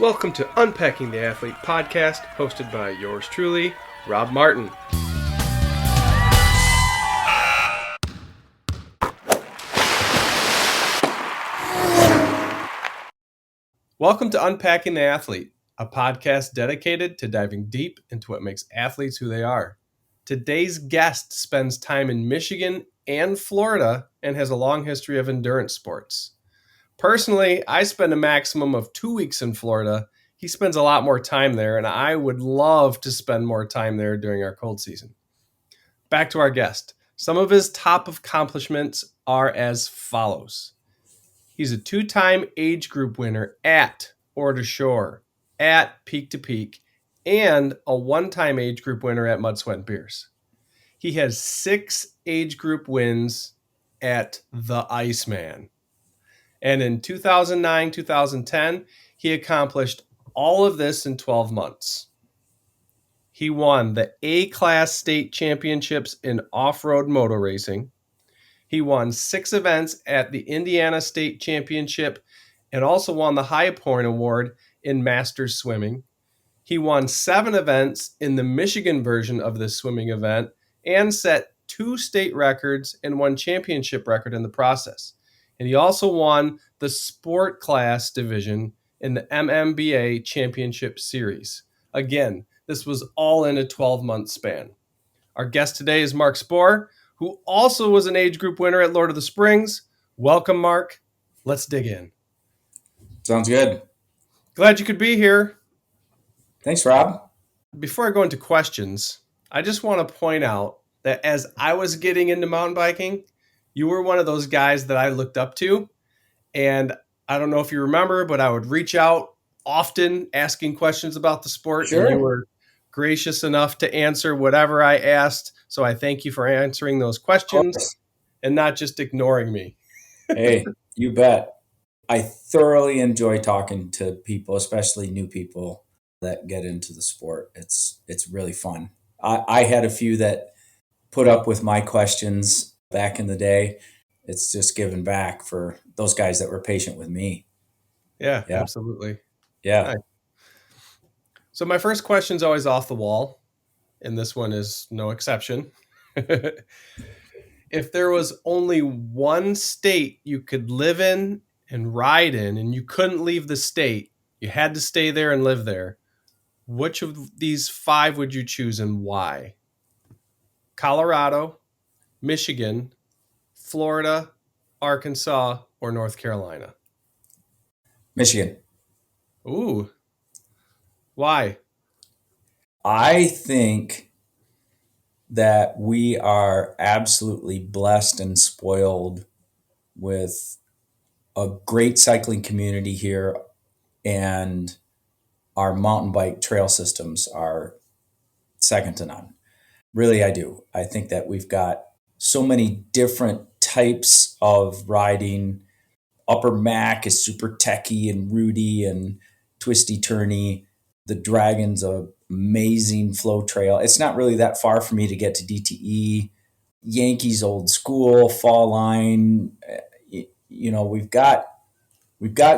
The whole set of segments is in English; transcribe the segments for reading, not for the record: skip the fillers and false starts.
Welcome to Unpacking the Athlete podcast, hosted by yours truly, Rob Martin. Welcome to Unpacking the Athlete, a podcast dedicated to diving deep into what makes athletes who they are. Today's guest spends time in Michigan and Florida and has a long history of endurance sports. Personally, I spend a maximum of 2 weeks in Florida. He spends a lot more time there, and I would love to spend more time there during our cold season. Back to our guest. Some of his top accomplishments are as follows. He's a 2-time age group winner at Ore to Shore, at Peak to Peak, and a 1-time age group winner at Mud, Sweat, and Beers. He has 6 age group wins at the Iceman. And in 2009-2010, he accomplished all of this in 12 months. He won the A-Class state championships in off-road moto racing. He won 6 events at the Indiana State Championship and also won the High Point Award in Masters Swimming. He won 7 events in the Michigan version of this swimming event and set 2 state records and 1 championship record in the process. And he also won the sport class division in the MMBA Championship Series. Again, this was all in a 12-month span. Our guest today is Mark Spore, who also was an age group winner at Lord of the Springs. Welcome, Mark. Let's dig in. Sounds good. Glad you could be here. Thanks, Rob. Before I go into questions, I just want to point out that as I was getting into mountain biking, you were one of those guys that I looked up to. And I don't know if you remember, but I would reach out often asking questions about the sport. Sure. And you were gracious enough to answer whatever I asked. So I thank you for answering those questions and not just ignoring me. Hey, you bet. I thoroughly enjoy talking to people, especially new people that get into the sport. It's really fun. I had a few that put up with my questions back in the day. It's just giving back for those guys that were patient with me. Yeah. Absolutely. Yeah. Right. So my first question is always off the wall, and this one is no exception. If there was only one state you could live in and ride in, and you couldn't leave the state, you had to stay there and live there, which of these 5 would you choose and why? Colorado, Michigan, Florida, Arkansas, or North Carolina? Michigan. Ooh. Why? I think that we are absolutely blessed and spoiled with a great cycling community here, and our mountain bike trail systems are second to none. Really, I do. I think that we've got so many different types of riding. Upper Mac is super techy and rooty and twisty turny. The Dragon's a amazing flow trail. It's not really that far for me to get to DTE. Yankees old school, fall line. We've got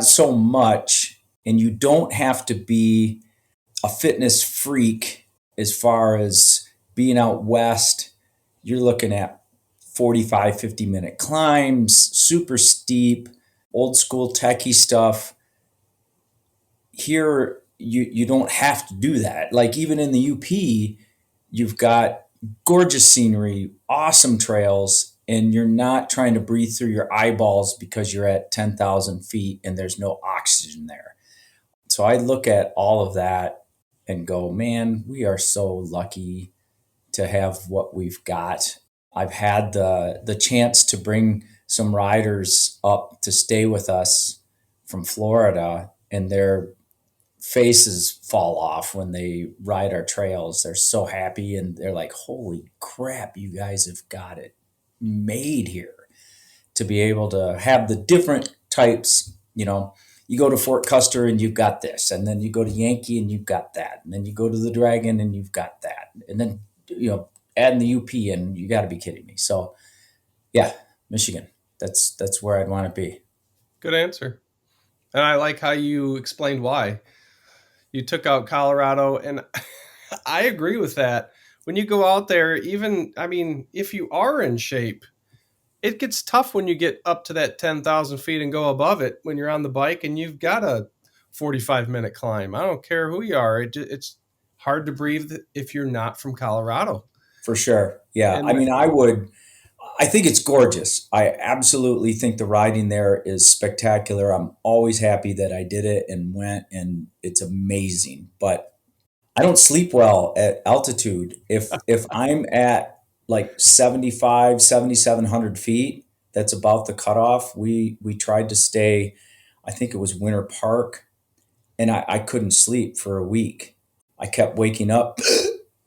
so much, and you don't have to be a fitness freak as far as being out west. You're looking at 45, 50-minute climbs, super steep, old school techie stuff. Here, you don't have to do that. Like even in the UP, you've got gorgeous scenery, awesome trails, and you're not trying to breathe through your eyeballs because you're at 10,000 feet and there's no oxygen there. So I look at all of that and go, man, we are so lucky to have what we've got. I've had the chance to bring some riders up to stay with us from Florida, and their faces fall off when they ride our trails. They're so happy, and they're like, holy crap, you guys have got it made here to be able to have the different types. You go to Fort Custer and you've got this, and then you go to Yankee and you've got that, and then you go to the Dragon and you've got that, and then add in the UP, and you got to be kidding me. So yeah, Michigan, that's where I'd want to be. Good answer. And I like how you explained why. you took out Colorado, and I agree with that. When you go out there, even, I mean, if you are in shape, it gets tough when you get up to that 10,000 feet and go above it when you're on the bike and you've got a 45-minute climb. I don't care who you are. It's hard to breathe if you're not from Colorado. For sure. Yeah. I And mean, I think it's gorgeous. I absolutely think the riding there is spectacular. I'm always happy that I did it and went, and it's amazing. But I don't sleep well at altitude. If I'm at like 75, 7,700 feet, that's about the cutoff. We tried to stay, I think it was Winter Park, and I couldn't sleep for a week. I kept waking up,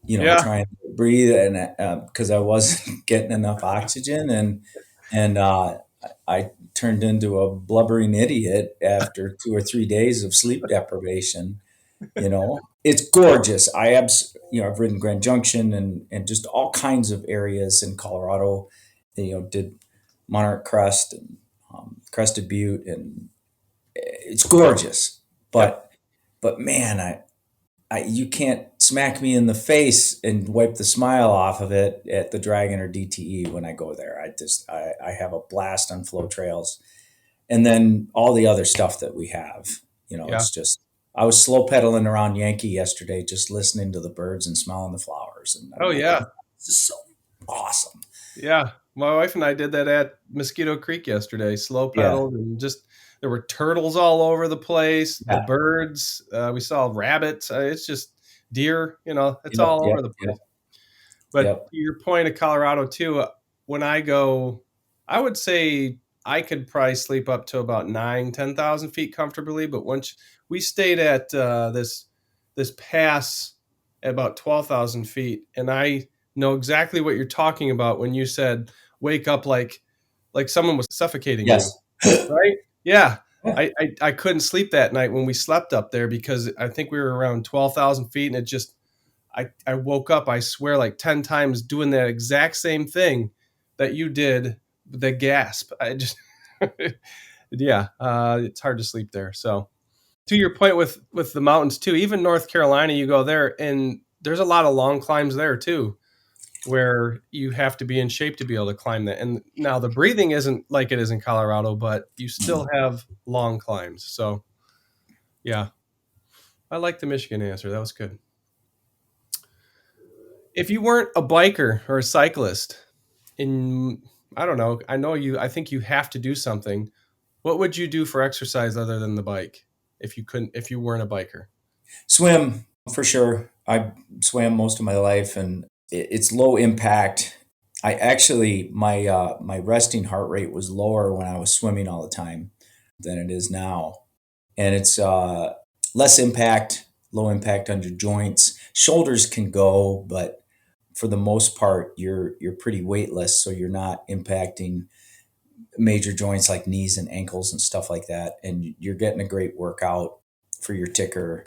yeah. trying to breathe, and because I wasn't getting enough oxygen, and I turned into a blubbering idiot after 2 or 3 days of sleep deprivation. It's gorgeous. I've ridden Grand Junction and just all kinds of areas in Colorado. Did Monarch Crest and Crested Butte, and it's gorgeous. Yep. But man, you can't smack me in the face and wipe the smile off of it at the Dragon or DTE when I go there. I have a blast on flow trails, and then all the other stuff that we have. Yeah. It's just, I was slow pedaling around Yankee yesterday, just listening to the birds and smelling the flowers, and I'm Oh, like, yeah. this is so awesome. Yeah. My wife and I did that at Mosquito Creek yesterday. Slow Yeah, pedaled and just there were turtles all over the place. The yeah, birds. We saw rabbits. It's just deer. It's yep, all yep, over the yep, place. But yep. to your point of Colorado too, when I go, I would say I could probably sleep up to about 9, 10,000 feet comfortably. But once we stayed at this pass at about 12,000 feet, and I know exactly what you're talking about when you said wake up like someone was suffocating you, Yes. right? Yeah. Yeah, I couldn't sleep that night when we slept up there because I think we were around 12,000 feet, and it just I woke up, I swear, like 10 times doing that exact same thing that you did, the gasp. I just, yeah, it's hard to sleep there. So, to your point with the mountains too, even North Carolina, you go there, and there's a lot of long climbs there too, where you have to be in shape to be able to climb that. And now the breathing isn't like it is in Colorado, but you still have long climbs. So, yeah, I like the Michigan answer. That was good. If you weren't a biker or a cyclist, in I don't know, I think you have to do something. What would you do for exercise other than the bike if you weren't a biker? swim for sure. I swam most of my life, and it's low impact. I actually, my resting heart rate was lower when I was swimming all the time than it is now, and it's less impact, low impact on your joints. Shoulders can go, but for the most part, you're pretty weightless, so you're not impacting major joints like knees and ankles and stuff like that. And you're getting a great workout for your ticker.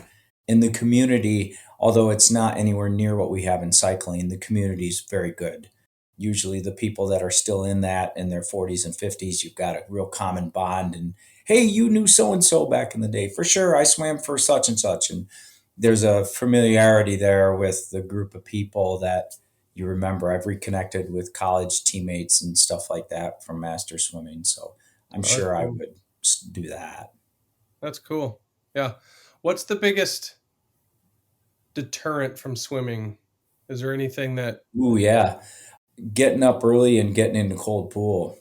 In the community, although it's not anywhere near what we have in cycling, the community is very good. Usually, the people that are still in that in their 40s and 50s, you've got a real common bond. And hey, you knew so and so back in the day. For sure, I swam for such and such. And there's a familiarity there with the group of people that you remember. I've reconnected with college teammates and stuff like that from master swimming. So I'm Oh, that's sure I cool. would do that. That's cool. Yeah. What's the biggest deterrent from swimming? Is there anything that Ooh, yeah. Getting up early and getting in the cold pool.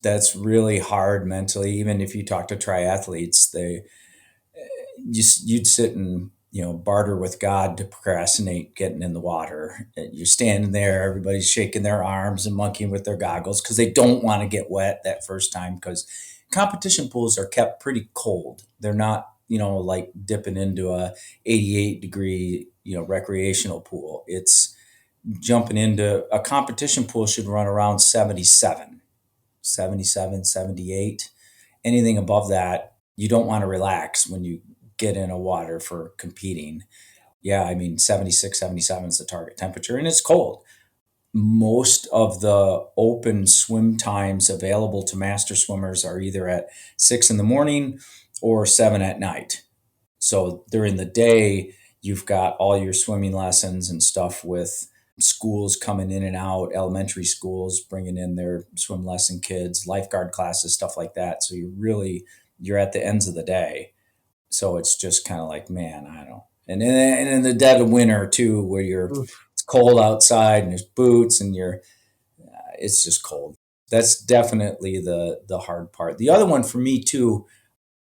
That's really hard mentally. Even if you talk to triathletes, you'd sit and barter with God to procrastinate getting in the water. You're standing there, everybody's shaking their arms and monkeying with their goggles because they don't want to get wet that first time. Because competition pools are kept pretty cold. They're not like dipping into a 88 degree recreational pool. It's jumping into a competition pool should run around 77, 77, 78. Anything above that, you don't want to relax when you get in a water for competing. Yeah, I mean, 76, 77 is the target temperature, and it's cold. Most of the open swim times available to master swimmers are either at 6 in the morning or 7 at night. So during the day, you've got all your swimming lessons and stuff with schools coming in and out, elementary schools bringing in their swim lesson kids, lifeguard classes, stuff like that. So you're at the ends of the day. So it's just kind of like, man, I don't know. And in the dead of winter too, where Oof. it's cold outside and there's boots and it's just cold. That's definitely the hard part. The other one for me too,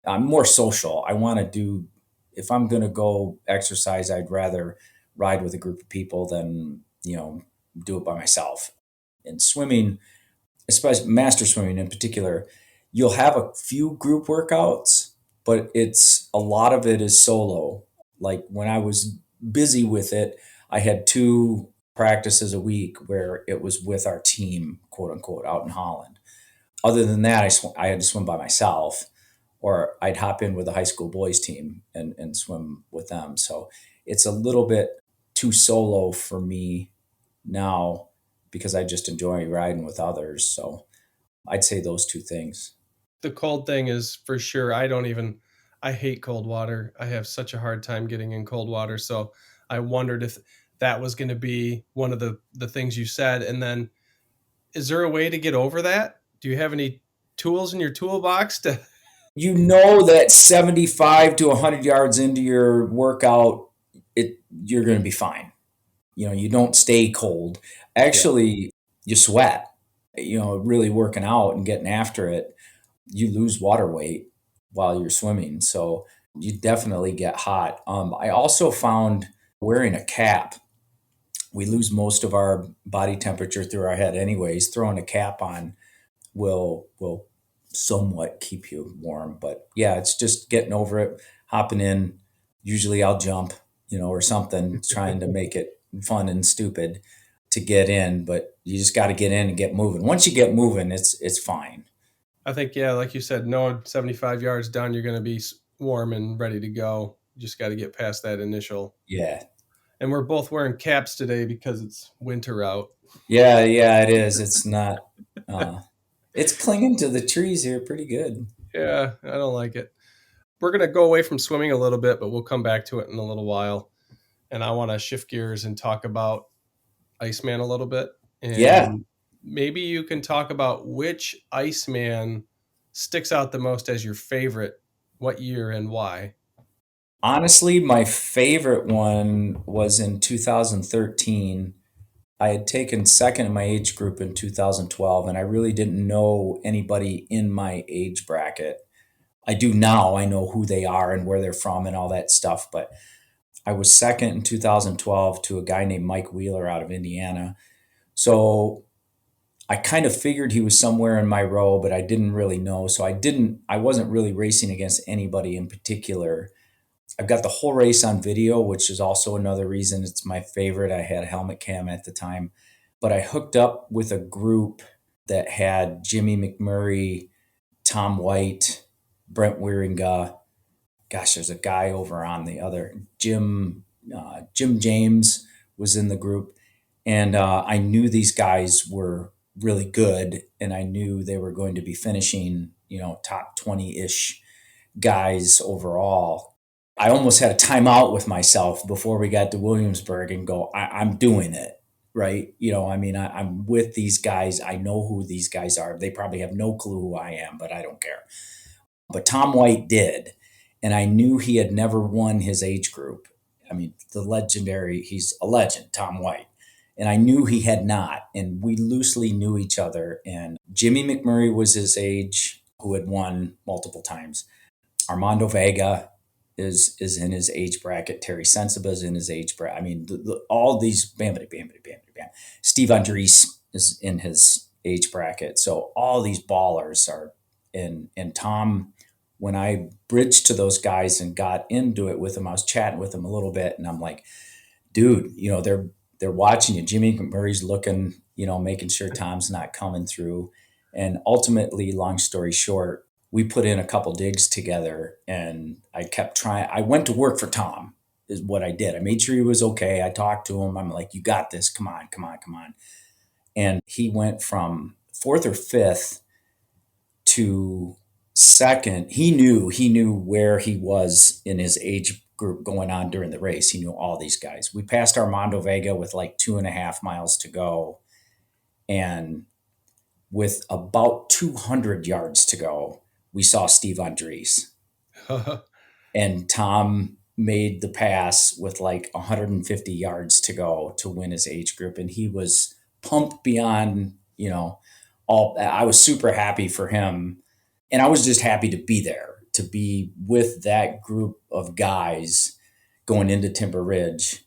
I'm more social. I want to do, if I'm going to go exercise, I'd rather ride with a group of people than, do it by myself. And swimming, especially master swimming in particular, you'll have a few group workouts, but it's a lot of it is solo. Like when I was busy with it, I had two practices a week where it was with our team, quote unquote, out in Holland. Other than that, I had to swim by myself, or I'd hop in with the high school boys team and swim with them. So it's a little bit too solo for me now because I just enjoy riding with others. So I'd say those two things. The cold thing is for sure. I hate cold water. I have such a hard time getting in cold water. So I wondered if that was going to be one of the things you said. And then is there a way to get over that? Do you have any tools in your toolbox to? You know that 75 to 100 yards into your workout, you're going to be fine. You don't stay cold. Yeah. Actually, you sweat. Really working out and getting after it, you lose water weight while you're swimming. So you definitely get hot. I also found wearing a cap, we lose most of our body temperature through our head anyways. Throwing a cap on will somewhat keep you warm. But yeah, it's just getting over it, hopping in. Usually I'll jump, or something, trying to make it fun and stupid to get in. But you just got to get in and get moving. Once you get moving, it's fine. I think, yeah, like you said, no 75 yards down, you're going to be warm and ready to go. You just got to get past that initial. Yeah, And we're both wearing caps today because it's winter out. yeah, it is. It's not. Uh, it's clinging to the trees here pretty good. Yeah, I don't like it. We're going to go away from swimming a little bit, but we'll come back to it in a little while. And I want to shift gears and talk about Iceman a little bit. Yeah, And maybe you can talk about which Iceman sticks out the most as your favorite, what year and why. honestly, my favorite one was in 2013. I had taken second in my age group in 2012, and I really didn't know anybody in my age bracket. I do now. I know who they are and where they're from and all that stuff. But I was second in 2012 to a guy named Mike Wheeler out of Indiana. So I kind of figured he was somewhere in my row, but I didn't really know. So I wasn't really racing against anybody in particular. I've got the whole race on video, which is also another reason it's my favorite. I had a helmet cam at the time, but I hooked up with a group that had Jimmy McMurray, Tom White, Brent Wieringa. Gosh, there's a guy over on the other Jim James was in the group, and I knew these guys were really good, and I knew they were going to be finishing, top 20-ish guys overall. I almost had a timeout with myself before we got to Williamsburg and go, I'm doing it. Right. I'm with these guys. I know who these guys are. They probably have no clue who I am, but I don't care. But Tom White did. And I knew he had never won his age group. I mean, he's a legend, Tom White. And I knew he had not. And we loosely knew each other. And Jimmy McMurray was his age, who had won multiple times. Armando Vega is in his age bracket. Terry Sensiba is in his age bracket. I mean, all these bam. Steve Andres is in his age bracket. So all these ballers are in. And Tom, when I bridged to those guys and got into it with them, I was chatting with them a little bit, and I'm like, dude, they're watching you. Jimmy McMurray's looking, making sure Tom's not coming through. And ultimately, long story short, we put in a couple digs together, and I kept trying. I went to work for Tom, is what I did. I made sure he was okay. I talked to him. I'm like, you got this. Come on. And he went from fourth or fifth to Second, he knew where he was in his age group going on during the race. He knew all these guys. We passed Armando Vega with like 2.5 miles to go, and with about 200 yards to go, we saw Steve Andres, and Tom made the pass with like 150 yards to go to win his age group, and he was pumped beyond all. I was super happy for him, and I was just happy to be there, to be with that group of guys going into Timber Ridge.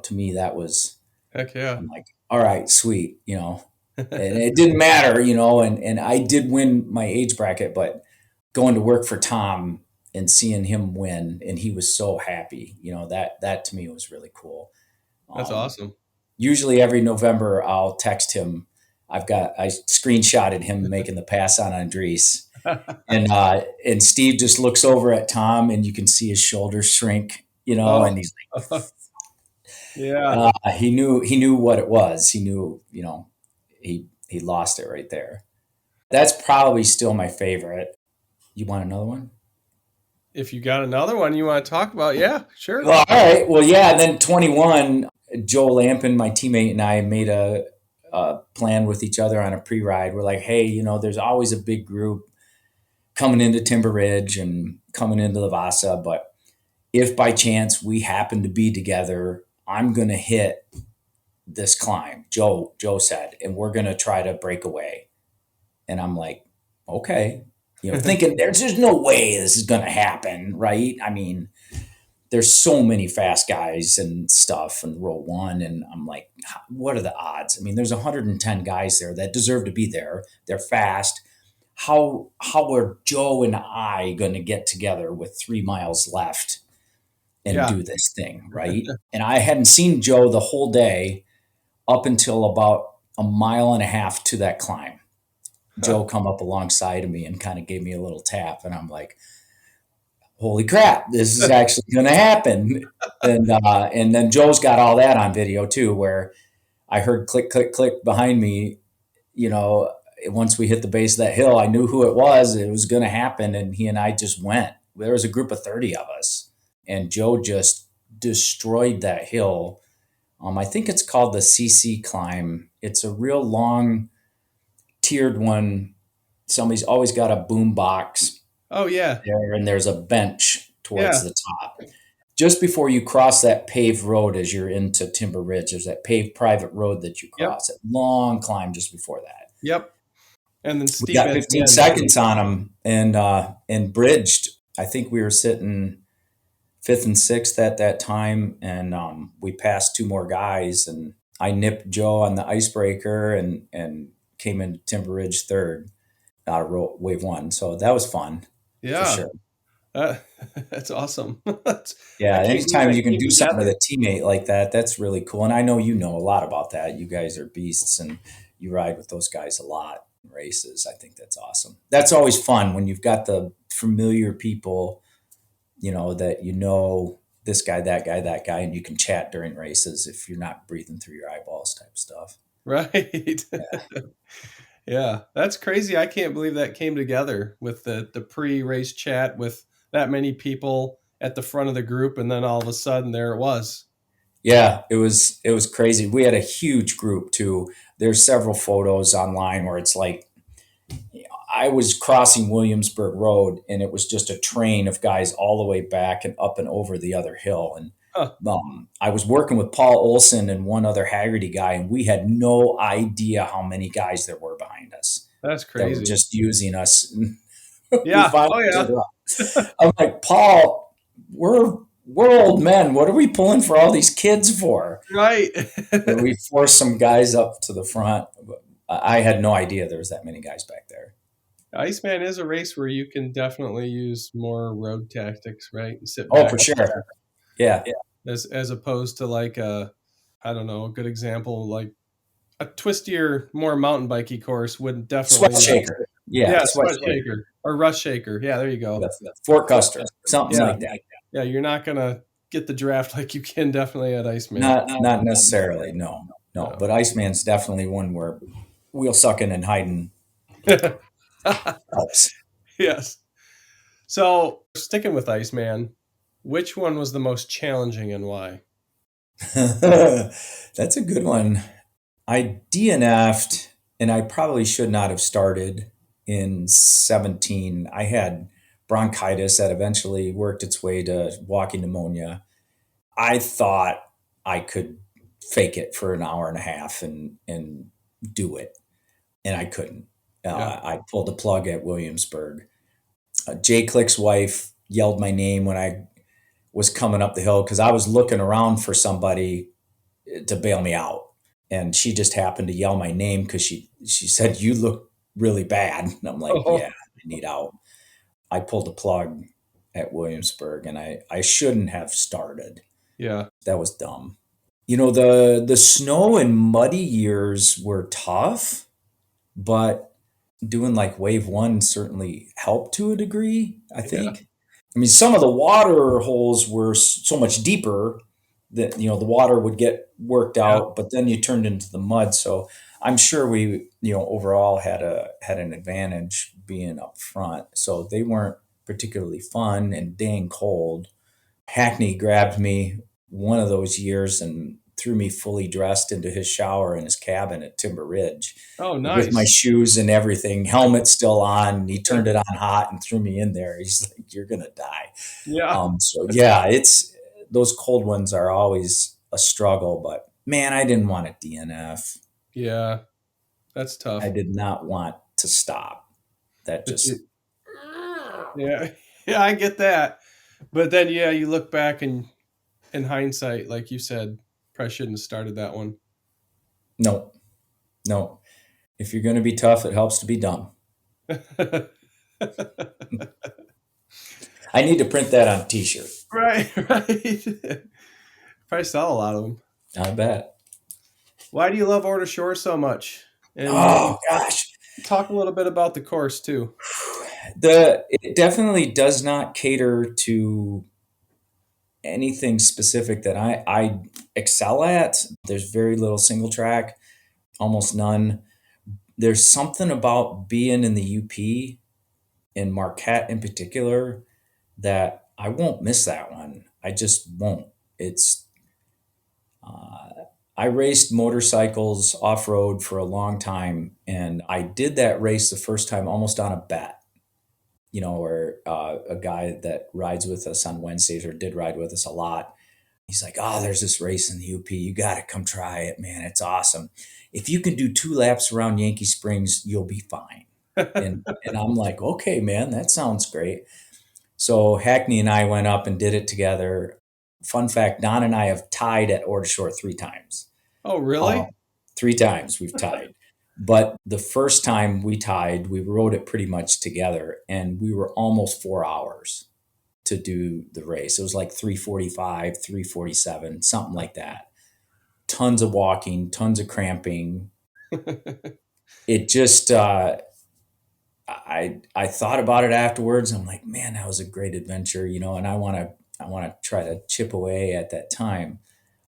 To me, that was, Heck yeah. I'm like, all right, sweet, and it didn't matter, and I did win my age bracket, but going to work for Tom and seeing him win, and he was so happy, that to me was really cool. That's Um, awesome. Usually every November I'll text him. I screenshotted him making the pass on Andres, and Steve just looks over at Tom, and you can see his shoulders shrink, Oh, and he's yeah. he knew what it was. He knew, he lost it right there. That's probably still my favorite. You want another one? If you got another one you want to talk about, yeah, sure. Well, all right. Well, yeah. And then 21, Joe Lampin, my teammate, and I made a plan with each other on a pre-ride. We're like, hey, there's always a big group coming into Timber Ridge and coming into the Vasa, but if by chance we happen to be together, I'm going to hit this climb. Joe said, and we're going to try to break away. And I'm like, okay, thinking there's no way this is going to happen, right? I mean, there's so many fast guys and stuff in row one. And I'm like, what are the odds? I mean, there's 110 guys there that deserve to be there. They're fast. How are Joe and I going to get together with 3 miles left and Yeah. do this thing, right? And I hadn't seen Joe the whole day up until about a mile and a half to that climb. Joe come up alongside of me and kind of gave me a little tap, and I'm like, holy crap, this is actually going to happen. And then Joe's got all that on video too, where I heard click, click, click behind me. Once we hit the base of that hill, I knew who it was. It was going to happen. And he and I just went. There was a group of 30 of us, and Joe just destroyed that hill. I think it's called the CC climb. It's a real long tiered one. Somebody's always got a boom box Oh yeah. there, and there's a bench towards Yeah. the top. Just before you cross that paved road as you're into Timber Ridge, there's that paved private road that you Yep. cross. A long climb just before that. Yep. And then We steep got at the 15 end. seconds on them, and bridged. I think we were sitting fifth and sixth at that time, and we passed two more guys, and I nipped Joe on the icebreaker and came into Timber Ridge third out of wave one. So that was fun for Yeah. sure. Uh, that's awesome. I Yeah, can't believe anytime that you can came do something with together. a teammate like that, that's really cool. And I know you know a lot about that. You guys are beasts, and you ride with those guys a lot in races. I think that's awesome. That's always fun when you've got the familiar people, that this guy, that guy, and you can chat during races if you're not breathing through your eyeballs type stuff. Right. Yeah. That's crazy. I can't believe that came together with the pre-race chat with that many people at the front of the group, and then all of a sudden there it was. Yeah, it was crazy. We had a huge group too. There's several photos online where it's like I was crossing Williamsburg Road, and it was just a train of guys all the way back and up and over the other hill. And Huh. I was working with Paul Olson and one other Haggerty guy, and we had no idea how many guys there were behind us That's that were crazy. just using us. And we Yeah. finally Oh turned yeah. around. I'm like, Paul, we're old men. What are we pulling for all these kids for? Right. And we forced some guys up to the front. I had no idea there was that many guys back there. Iceman is a race where you can definitely use more road tactics, right? And sit Oh, back for sure. Yeah. as opposed to like I don't know, a good example like a twistier, more mountain bikey course would Sweat definitely shaker. Yeah. yeah, Sweat sweat shaker. shaker or rush shaker. Yeah, there you go. Fort Custer. Something Yeah. like that. Yeah, you're not gonna get the draft like you can definitely at Iceman. Not necessarily. No. No. No. But Iceman's definitely one where wheel sucking and hiding helps. Yes. So, sticking with Iceman, which one was the most challenging and why? That's a good one. I DNF'd, and I probably should not have started in 17. I had bronchitis that eventually worked its way to walking pneumonia. I thought I could fake it for an hour and a half and do it, and I couldn't. Yeah. I pulled the plug at Williamsburg. Jay Click's wife yelled my name when I was coming up the hill because I was looking around for somebody to bail me out, and she just happened to yell my name because she said, "You look really bad," and I'm like, "Yeah, Oh, I need out." I pulled the plug at Williamsburg, and I shouldn't have started. yeah. That was dumb. The snow and muddy years were tough, but doing like wave one certainly helped to a degree, I Yeah. think. I mean, some of the water holes were so much deeper that, the water would get worked Yeah. out, but then you turned into the mud. So I'm sure we, overall had an advantage being up front. So they weren't particularly fun and dang cold. Hackney grabbed me one of those years and threw me fully dressed into his shower in his cabin at Timber Ridge Oh, with my nice. shoes and everything, helmet still on. He turned it on hot and threw me in there. He's like, "You're gonna die." Yeah. So yeah, it's those cold ones are always a struggle. But man, I didn't want to DNF. Yeah. That's I tough. did not want to stop. That But just yeah. Yeah, I get that. But then, yeah, you look back and in hindsight, like you said, probably shouldn't have started that one. no, no. If you're going to be tough, it helps to be dumb. I need to print that on a T-shirt. Right, right. Probably sell a lot of them. I bet. Why do you love Order Shore so much? And Oh gosh, talk a little bit about the course too. the it definitely does not cater to anything specific that I excel at. There's very little single track, almost none. There's something about being in the UP and Marquette in particular that I won't miss that one. I just won't. It's I raced motorcycles off road for a long time, and I did that race the first time almost on a bet. Where a guy that rides with us on Wednesdays or did ride with us a lot, he's like, "Oh, there's this race in the UP. You got to come try it, man. It's awesome. If you can do 2 laps around Yankee Springs, you'll be fine." And I'm like, "Okay, man, that sounds great." So Hackney and I went up and did it together. Fun fact: Don and I have tied at Ordershore 3 times. Oh, Uh, really? 3 times we've tied. But the first time we tied, we rode it pretty much together, and we were almost 4 hours to do the race. It was like 3:45, 3:47, something like that. Tons of walking, tons of cramping. It just, I thought about it afterwards. I'm like, man, that was a great adventure, and I want to try to chip away at that time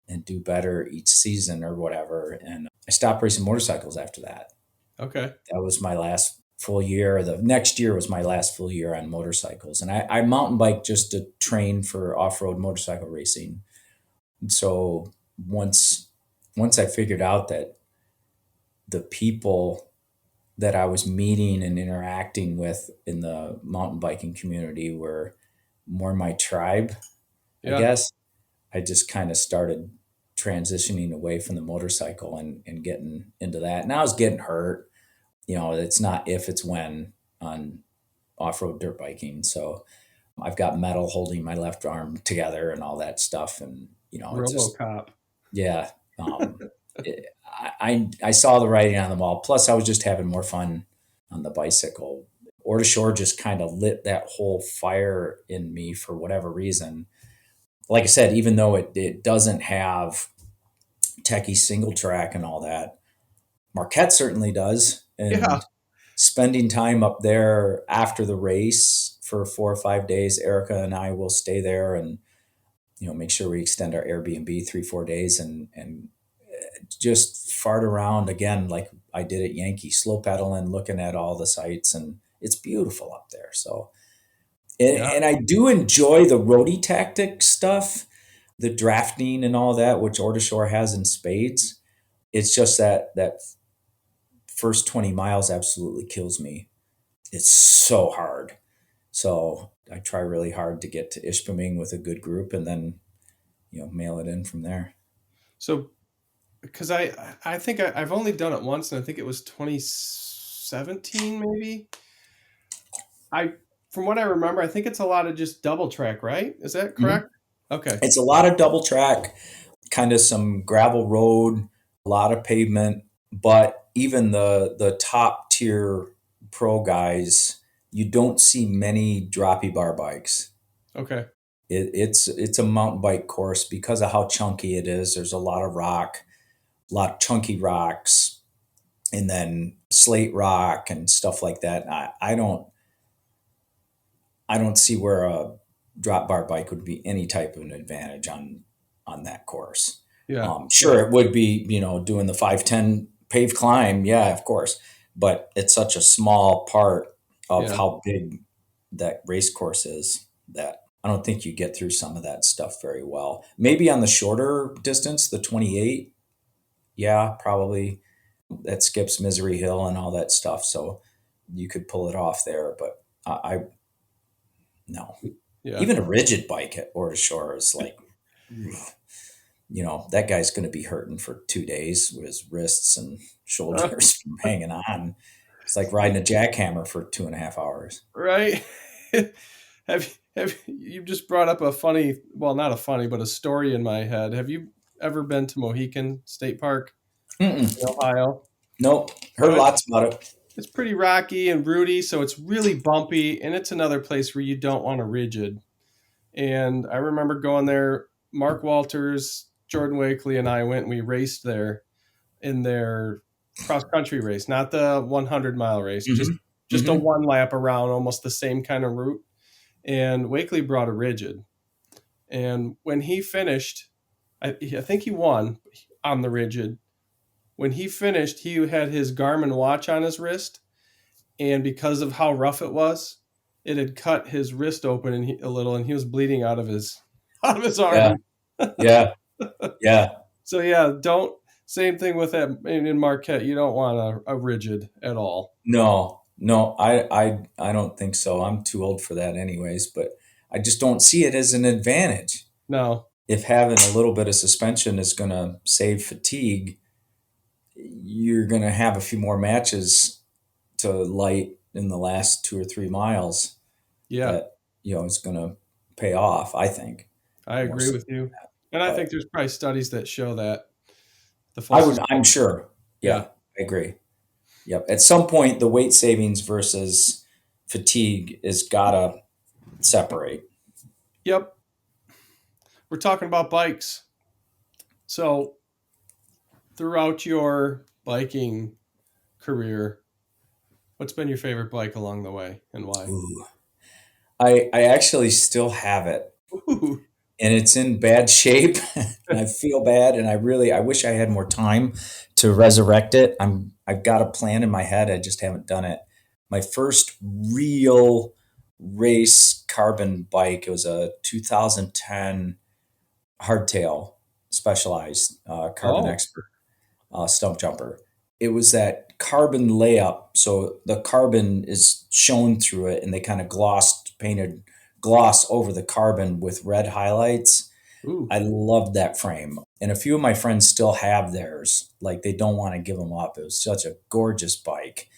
and do better each season or whatever. And I stopped racing motorcycles after that. Okay. That was my last full year. The next year was my last full year on motorcycles. And I mountain bike just to train for off-road motorcycle racing. And so once once I figured out that the people that I was meeting and interacting with in the mountain biking community were more my tribe, I Yeah. guess, I just kind of started transitioning away from the motorcycle and getting into that. And I was getting hurt. It's not if, it's when on off road dirt biking. So I've got metal holding my left arm together and all that stuff. And, it's just, RoboCop. yeah. I saw the writing on the wall. Plus, I was just having more fun on the bicycle. Or to Shore just kind of lit that whole fire in me for whatever reason. Like I said, even though it doesn't have techie single track and all that, Marquette certainly does. Yeah. And spending time up there after the race for 4 or 5 days, Erica and I will stay there and make sure we extend our Airbnb 3 4 days and just fart around again like I did at Yankee, slow pedaling, looking at all the sights, and it's beautiful up there. So Yeah. And I do enjoy the roadie tactic stuff, the drafting and all that, which Ortishore has in spades. It's just that first 20 miles absolutely kills me. It's so hard. So I try really hard to get to Ishpeming with a good group and then, mail it in from there. So because I think I've only done it once, and I think it was 2017 maybe. I From what I remember, I think it's a lot of just double track, right? Is that Mhm. correct? Okay. It's a lot of double track, kind of some gravel road, a lot of pavement, but even the top tier pro guys, you don't see many droppy bar bikes. Okay. It's a mountain bike course because of how chunky it is. There's a lot of rock, a lot of chunky rocks, and then slate rock and stuff like that. I don't see where a drop bar bike would be any type of an advantage on that course. Yeah. Yeah. Sure, it would be, doing the 510 paved climb, yeah, of course, but it's such a small part of Yeah. how big that race course is that I don't think you get through some of that stuff very well. Maybe on the shorter distance, the 28, yeah, probably that skips Misery Hill and all that stuff, so you could pull it off there, but I no. Yeah. Even a rigid bike at Shore is like, that guy's going to be hurting for 2 days with his wrists and shoulders from hanging on. It's like riding a jackhammer for 2.5 hours. Right. Have you just brought up a funny, well, not a funny, but a story in my head. Have you ever been to Mohican State Park in Mm-mm. Ohio? Nope. So Heard lots about it. it's pretty rocky and rooty, so it's really bumpy, and it's another place where you don't want a rigid. And I remember going there. Mark Walters, Jordan Wakely, and I went and we raced there in their cross country race, not the 100-mile race, just Mm-hmm. a Mm-hmm. one lap around, almost the same kind of route. And Wakely brought a rigid, and when he finished, I think he won on the rigid. When he finished, he had his Garmin watch on his wrist, and because of how rough it had cut his wrist open a little, and he was bleeding out of his Yeah. arm. Yeah. Yeah. So yeah, don't. Same thing with that in Marquette. You don't want a rigid at all. No, no, I don't think so. I'm too old for that anyways, but I just don't see it as an advantage. No. If having a little bit of suspension is going to save fatigue, you're going to have a few more matches to light in the last 2 or 3 miles Yeah, that is going to pay off. I think I more agree so, with you, and I think but there's probably studies that show that the full. I'm sure. Yeah. Yeah, I agree. Yep. At some point, the weight savings versus fatigue is gotta separate. Yep. We're talking about bikes. So throughout your biking career, what's been your favorite bike along the way, and why? Ooh. I actually still have it, Ooh. and it's in bad shape, and I feel bad, and I wish I had more time to resurrect it. I've got a plan in my head. I just haven't done it. My first real race carbon bike, it was a 2010 hardtail specialized carbon Oh. expert stump jumper. It was that carbon layup, so the carbon is shown through it, and they kind of painted gloss over the carbon with red highlights. Ooh. I loved that frame, and a few of my friends still have theirs. Like they don't want to give them up. It was such a gorgeous bike.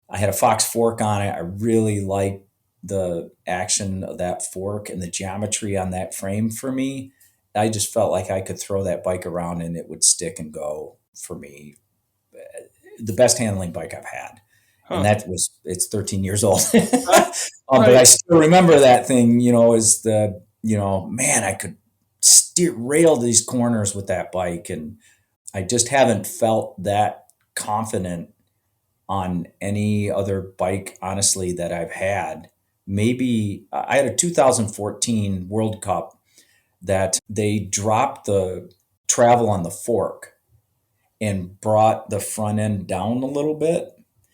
I had a Fox fork on it. I really liked the action of that fork and the geometry on that frame for me. I just felt like I could throw that bike around and it would stick and go for me. The best handling bike I've had. And Huh. it's 13 years old. Right. But I Right. still remember that thing, is man, I could rail these corners with that bike. And I just haven't felt that confident on any other bike, honestly, that I've had. Maybe I had a 2014 World Cup that they dropped the travel on the fork and brought the front end down a little bit.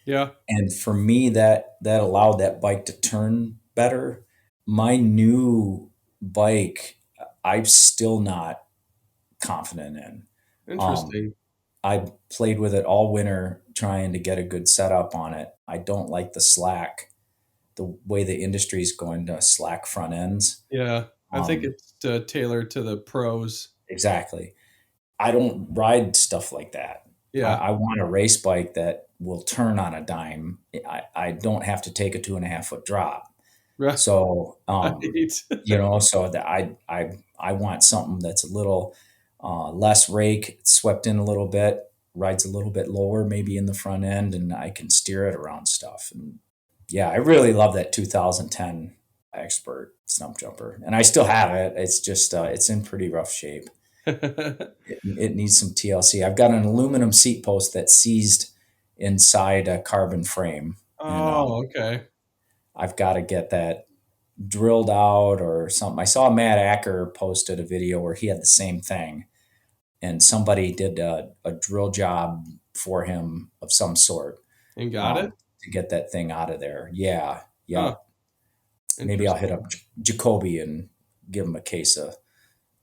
Yeah. And for me, that allowed that bike to turn better. My new bike, I'm still not confident in. Um, Interesting. I played with it all winter trying to get a good setup on it. I don't like the slack, the way the industry is going to slack front ends. Yeah, I think Um, it's tailored to the pros. exactly. I don't ride stuff like that. Yeah. I want a race bike that will turn on a dime. I don't have to take a 2.5 foot drop. Right. So, so that I want something that's a little less rake, swept in a little bit, rides a little bit lower, maybe in the front end, and I can steer it around stuff. And yeah, I really love that 2010 Expert stump jumper, and I still have it. It's just it's in pretty rough shape. It needs some TLC. I've got an aluminum seat post that's seized inside a carbon frame, and Oh, okay. I've got to get that drilled out or something. I saw Matt Acker posted a video where he had the same thing, and somebody did a drill job for him of some sort And got it? to get that thing out of there. Yeah, Huh. yep. Maybe I'll hit Interesting. up Jacoby and give him a case of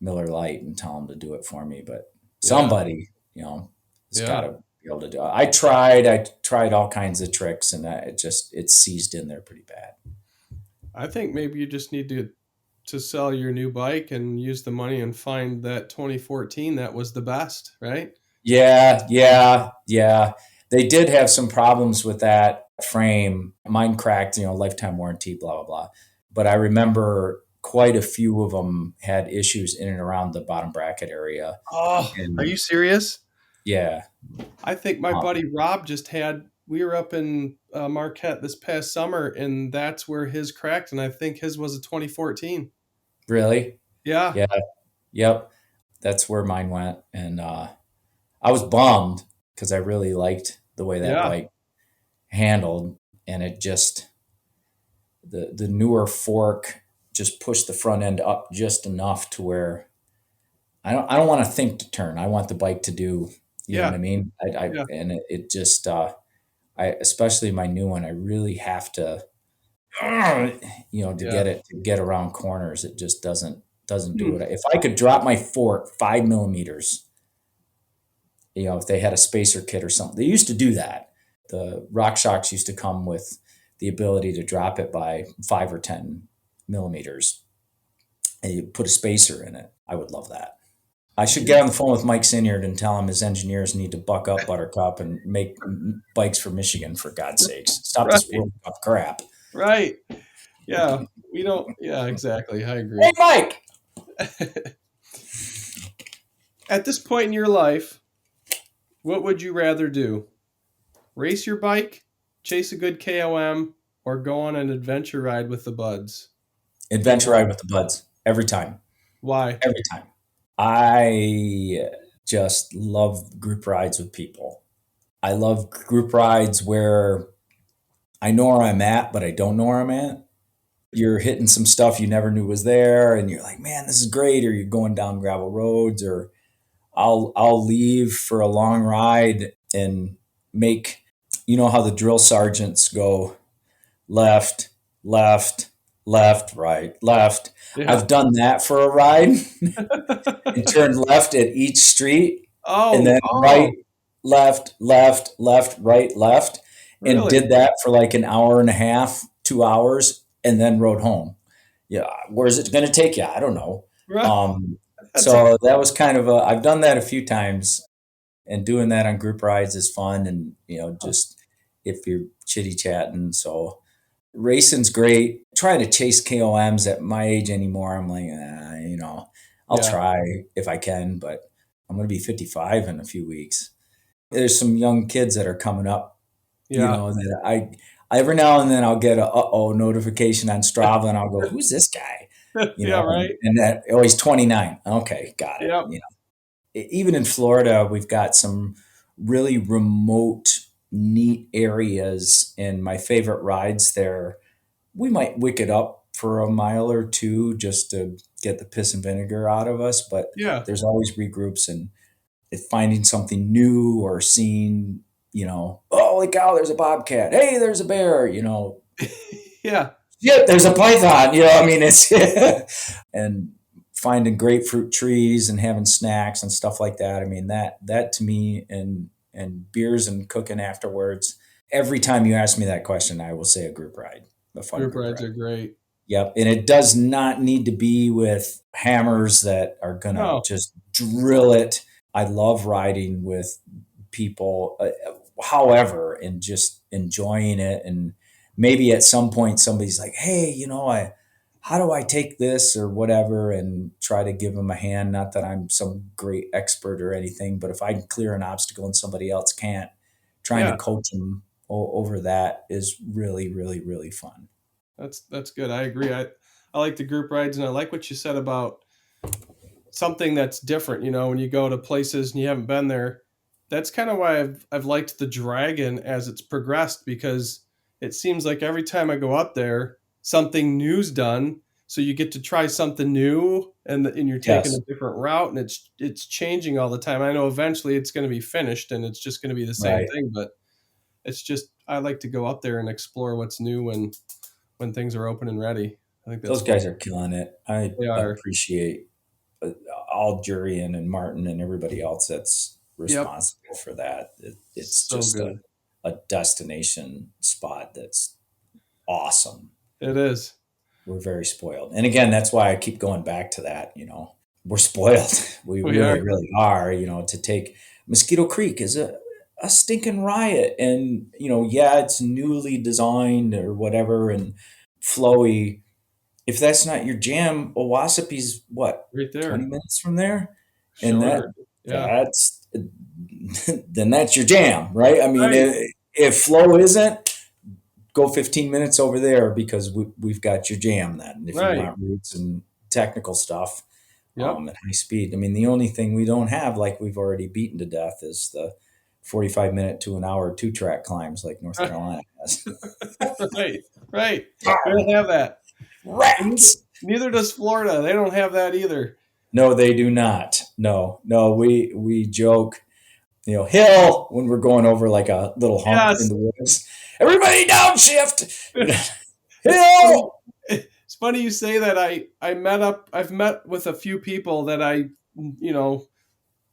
Miller Lite and tell him to do it for me. But Yeah. somebody, has got Yeah. to be able to do it. I tried all kinds of tricks, and it's seized in there pretty bad. I think maybe you just need to sell your new bike and use the money and find that 2014 that was the best, right? Yeah, yeah, yeah. They did have some problems with that frame. Mine cracked, lifetime warranty, blah, blah, blah. But I remember quite a few of them had issues in and around the bottom bracket area. Oh, are And you serious? yeah, I think my um, buddy Rob just had. We were up in Marquette this past summer, and that's where his cracked. And I think his was a 2014. really? Yeah, Yeah, yep. That's where mine went. And I was bummed because I really liked the way that yeah, bike handled. And it just, the newer fork just pushed the front end up just enough to where I don't want to think to turn. I want the bike to do, you know what yeah, I mean? yeah. And it just, especially my new one, I really have to, to Yeah. get it to get around corners. It just doesn't do Hmm. it. If I could drop my fork 5 millimeters, if they had a spacer kit or something, they used to do that. The RockShox used to come with the ability to drop it by 5 or 10 millimeters, and you put a spacer in it. I would love that. I should Yeah. get on the phone with Mike Sinyard and tell him his engineers need to buck up Buttercup and make bikes for Michigan, for God's sakes. Stop this Right. World Cup crap. Right. Yeah. We don't. Yeah. Exactly. I Hey, agree. Mike! At this point in your life, what would you rather do? Race your bike, chase a good KOM, or go on an adventure ride with the buds? And Adventure why? ride with the buds every time. Why? Every time. I just love group rides with people. I love group rides where I know where I'm at, but I don't know where I'm at. You're hitting some stuff you never knew was there, and you're like, man, this is great. Or you're going down gravel roads, or I'll leave for a long ride and make, how the drill sergeants go left, left, left, right, left. Yeah. I've done that for a ride and turned left at each street, and Oh, then right, oh, left, left, left, right, left, and really? did that for like an hour and a half, 2 hours, and then rode home. Yeah, where's it going to take you? I don't know. Right. Um, That's a so that was kind of I've done that a few times, and doing that on group rides is fun, and just if you're chitty chatting. So racing's great. Trying to chase KOMs at my age anymore, I'm like, I'll yeah, try if I can, but I'm going to be 55 in a few weeks. There's some young kids that are coming up, yeah, that I every now and then I'll get a uh-oh notification on Strava, and I'll go, who's this guy? yeah. And, Right. that, oh, he's 29. Okay, got it. Yep. Even in Florida, we've got some really remote, neat areas, and my favorite rides there, we might wick it up for a mile or two just to get the piss and vinegar out of us, but Yeah. there's always regroups, and if finding something new or seeing, oh, holy cow, there's a bobcat. Hey, there's a bear, Yeah. shit, there's a python. I mean, it's and finding grapefruit trees and having snacks and stuff like that. I mean, that to me, and beers and cooking afterwards. Every time you ask me that question, I will say a group ride, a fun Group group rides ride. are great. Yep. And it does not need to be with hammers that are going to No, just drill it. I love riding with people, however, and just enjoying it. And maybe at some point somebody's like, hey, how do I take this or whatever, and try to give them a hand. Not that I'm some great expert or anything, but if I can clear an obstacle and somebody else can't, trying to yeah, coach them over that is really, really, really fun. that's good. I agree. I like the group rides, and I like what you said about something that's different. When you go to places and you haven't been there, that's kind of why I've liked the Dragon as it's progressed, because it seems like every time I go up there, something new's done. So you get to try something new, and you're taking Yes. a different route, and it's changing all the time. I know eventually it's going to be finished and it's just going to be the same Right. thing, but it's just I like to go up there and explore what's new when things are open and ready. I think that's Those fun. guys are killing it. I They are. appreciate all Jurian and Martin and everybody else that's Yep. responsible for that. It's So just good. a destination spot that's awesome. It is. We're very spoiled. And again, that's why I keep going back to that. We're spoiled. We We really, are. really are. To take Mosquito Creek is a stinking riot. And, yeah, it's newly designed or whatever and flowy. If that's not your jam, Owasapi's what, Right 20 there. minutes from there? And Shorter. Yeah. that's then that's your jam, right? I mean, Right. if flow isn't, go 15 minutes over there because we've got your jam then. If you Right. want roots and technical stuff Yep. at high speed. I mean, the only thing we don't have, like we've already beaten to death, is the 45-minute to an hour 2-track climbs like North Carolina has. Right. Right. We don't have that. And neither, Rats! neither does Florida. They don't have that either. No, they do not. No, no. We joke, hill when we're going over like a little hump in Yes. the woods. Everybody downshift. It's funny. Hill. It's funny you say that. I've met with a few people that I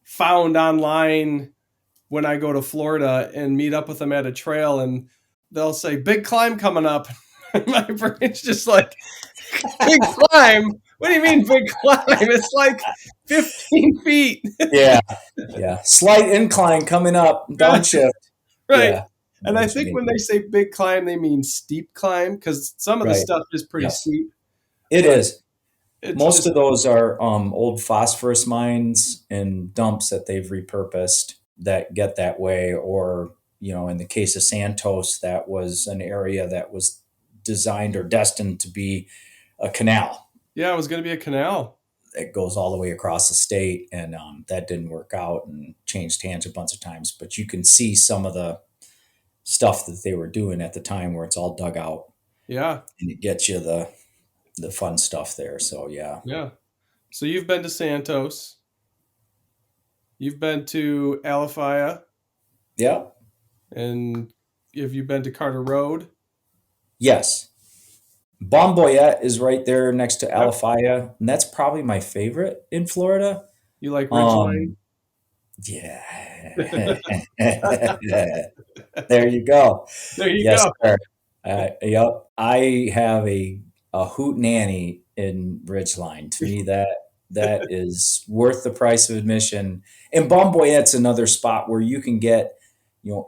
found online when I go to Florida and meet up with them at a trail, and they'll say, "Big climb coming up." My brain's just like, "Big climb? What do you mean big climb? It's like 15 feet." Yeah, yeah. Slight incline coming up. Downshift. Right. Yeah. I know And I what you think mean. when they say big climb, they mean steep climb, because some of the Right. stuff is pretty Yes. steep, It but is. it's Most just, of those are old phosphorus mines and dumps that they've repurposed that get that way. Or, in the case of Santos, that was an area that was designed or destined to be a canal yeah, it was going to be a canal. that goes all the way across the state. And that didn't work out and changed hands a bunch of times. But you can see some of the stuff that they were doing at the time where it's all dug out Yeah. and it gets you the fun stuff there. So, yeah. Yeah. So you've been to Santos, you've been to Alafaya, Yeah. and have you been to Carter Road? Yes. Bomboyette is right there next to Yep. Alafaya, and that's probably my favorite in Florida. You like Ridgeline? Um, yeah. There you go. There you Yes, go. sir. Yep. I have a hoot nanny in Ridgeline. To me, that is worth the price of admission. And Bomboyette's another spot where you can get,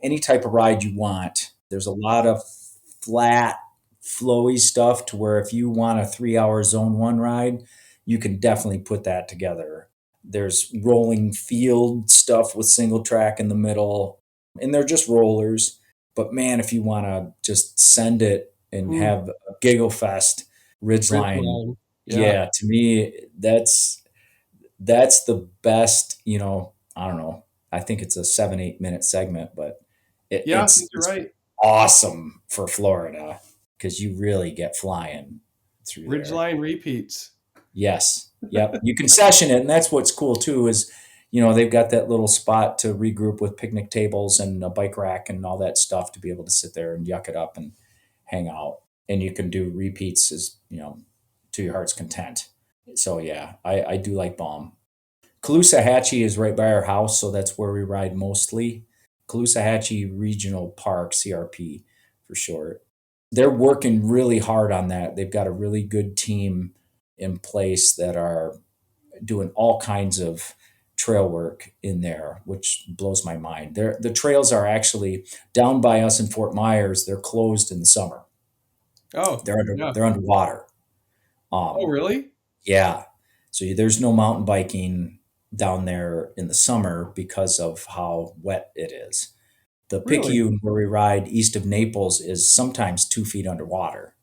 any type of ride you want. There's a lot of flat, flowy stuff to where if you want a 3-hour zone one ride, you can definitely put that together. There's rolling field stuff with single track in the middle, and they're just rollers. But man, if you want to just send it and Hmm. have a giggle fest, Ridgeline, Ridgeline. Yeah. yeah, to me that's the best. I don't know. I think it's a 7-8 minute segment, but Yeah, I think you're it's right. awesome for Florida because you really get flying through there. Ridgeline repeats. Yes. Yep. You can session it, and that's what's cool too. Is they've got that little spot to regroup with picnic tables and a bike rack and all that stuff to be able to sit there and yuck it up and hang out. and you can do repeats as to your heart's content. So yeah, I do like Balm. Caloosahatchee is right by our house, so that's where we ride mostly. Caloosahatchee Regional Park, CRP for short. They're working really hard on that. They've got a really good team in place that are doing all kinds of trail work in there, which blows my mind. The trails are actually down by us in Fort Myers. They're closed in the summer. Oh, yeah. They're underwater. Oh, Um, really? yeah, so there's no mountain biking down there in the summer because of how wet it is. The Really? Picayune, where we ride east of Naples, is sometimes 2 feet underwater,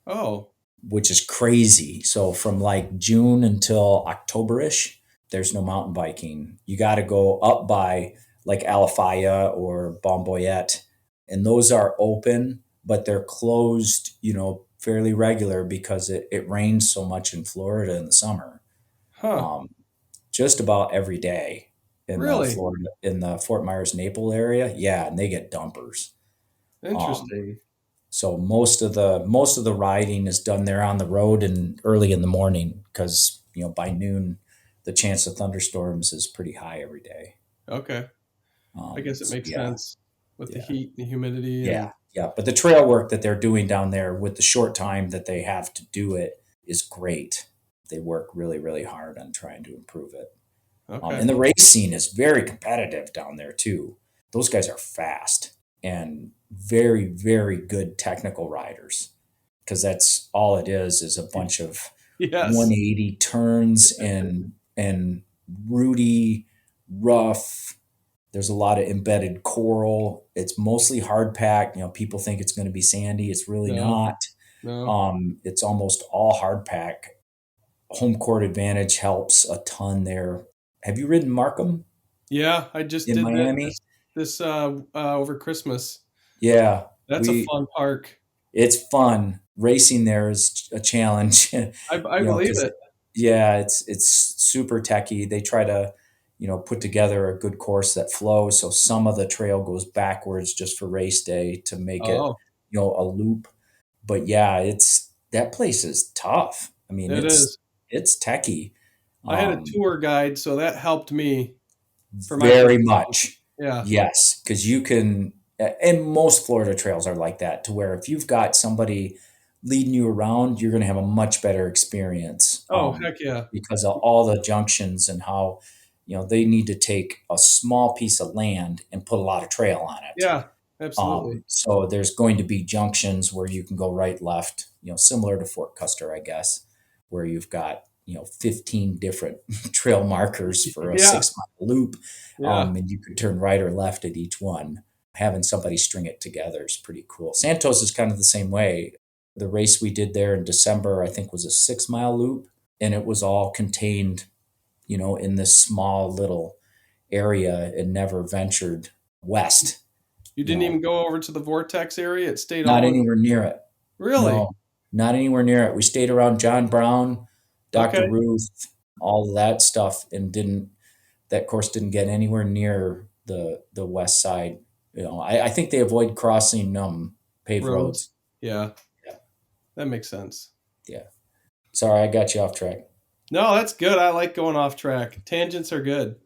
Oh, which is crazy. So from like June until October-ish, there's no mountain biking. You got to go up by like Alafaya or Bomboyette, and those are open, but they're closed, fairly regular because it rains so much in Florida in the summer. huh. Um, just about every day Really? in the Fort Myers Naples area. Yeah, and they get dumpers. Um, Interesting. so most of the riding is done there on the road and early in the morning because by noon the chance of thunderstorms is pretty high every day. Okay. I guess it So makes yeah, sense with the yeah, heat, the humidity, yeah, and yeah. But the trail work that they're doing down there with the short time that they have to do it is great. They work really, really hard on trying to improve it. okay. And the race scene is very competitive down there too. Those guys are fast and very, very good technical riders because that's all it is a bunch of Yes. 180 turns and rooty, rough. There's a lot of embedded coral. It's mostly hard pack. People think it's going to be sandy. It's really No, not. no. It's almost all hard pack. Home court advantage helps a ton there. Have you ridden Markham Yeah, I just in did that Miami? this over Christmas. Yeah, That's a we fun park. it's fun. Racing there is a challenge, I believe because it. yeah, it's super techy. They try to, put together a good course that flows. So some of the trail goes backwards just for race day to make it, Oh, a loop. But yeah, it's that place is tough. I mean, it it's is. it's techy. I had a Um, tour guide, so that helped me for my Very preparation. much. Yeah. Yes, because you can, and most Florida trails are like that, to where if you've got somebody leading you around, you're going to have a much better experience, Oh, heck yeah. because of all the junctions and how, they need to take a small piece of land and put a lot of trail on it. Yeah, absolutely. So there's going to be junctions where you can go right, left, similar to Fort Custer, I guess, where you've got, 15 different trail markers for a Yeah, 6 mile loop. yeah. And you could turn right or left at each one. Having somebody string it together is pretty cool. Santos is kind of the same way. The race we did there in December, I think, was a 6 mile loop, and it was all contained, in this small little area and never ventured west. You You didn't know, even go over to the vortex area? It stayed Not all in. anywhere near it. Really? No, not anywhere near it. We stayed around John Brown, Dr. Okay. Ruth, all of that stuff, and didn't that course didn't get anywhere near the west side. I think they avoid crossing paved Roads. roads. Yeah, Yeah, that makes sense. yeah. Sorry, I got you off track. No, that's good. I like going off track. Tangents are good.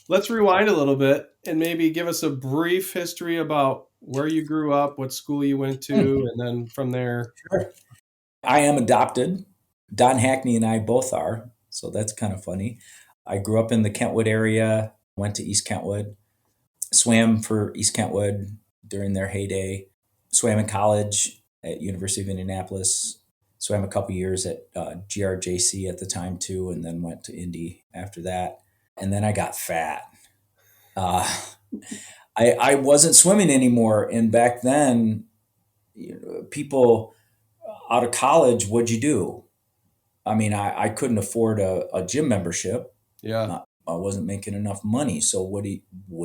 Let's rewind a little bit and maybe give us a brief history about where you grew up, what school you went Hmm, to, and then from there. sure. I am adopted. Don Hackney and I both are, so that's kind of funny. I grew up in the Kentwood area, went to East Kentwood, swam for East Kentwood during their heyday, swam in college at University of Indianapolis, swam a couple years at GRJC at the time too, and then went to Indy after that. And then I got fat. Uh, I wasn't swimming anymore. And back then, people out of college, what'd you do? I mean, I couldn't afford a gym membership. Yeah. I wasn't making enough money. So what do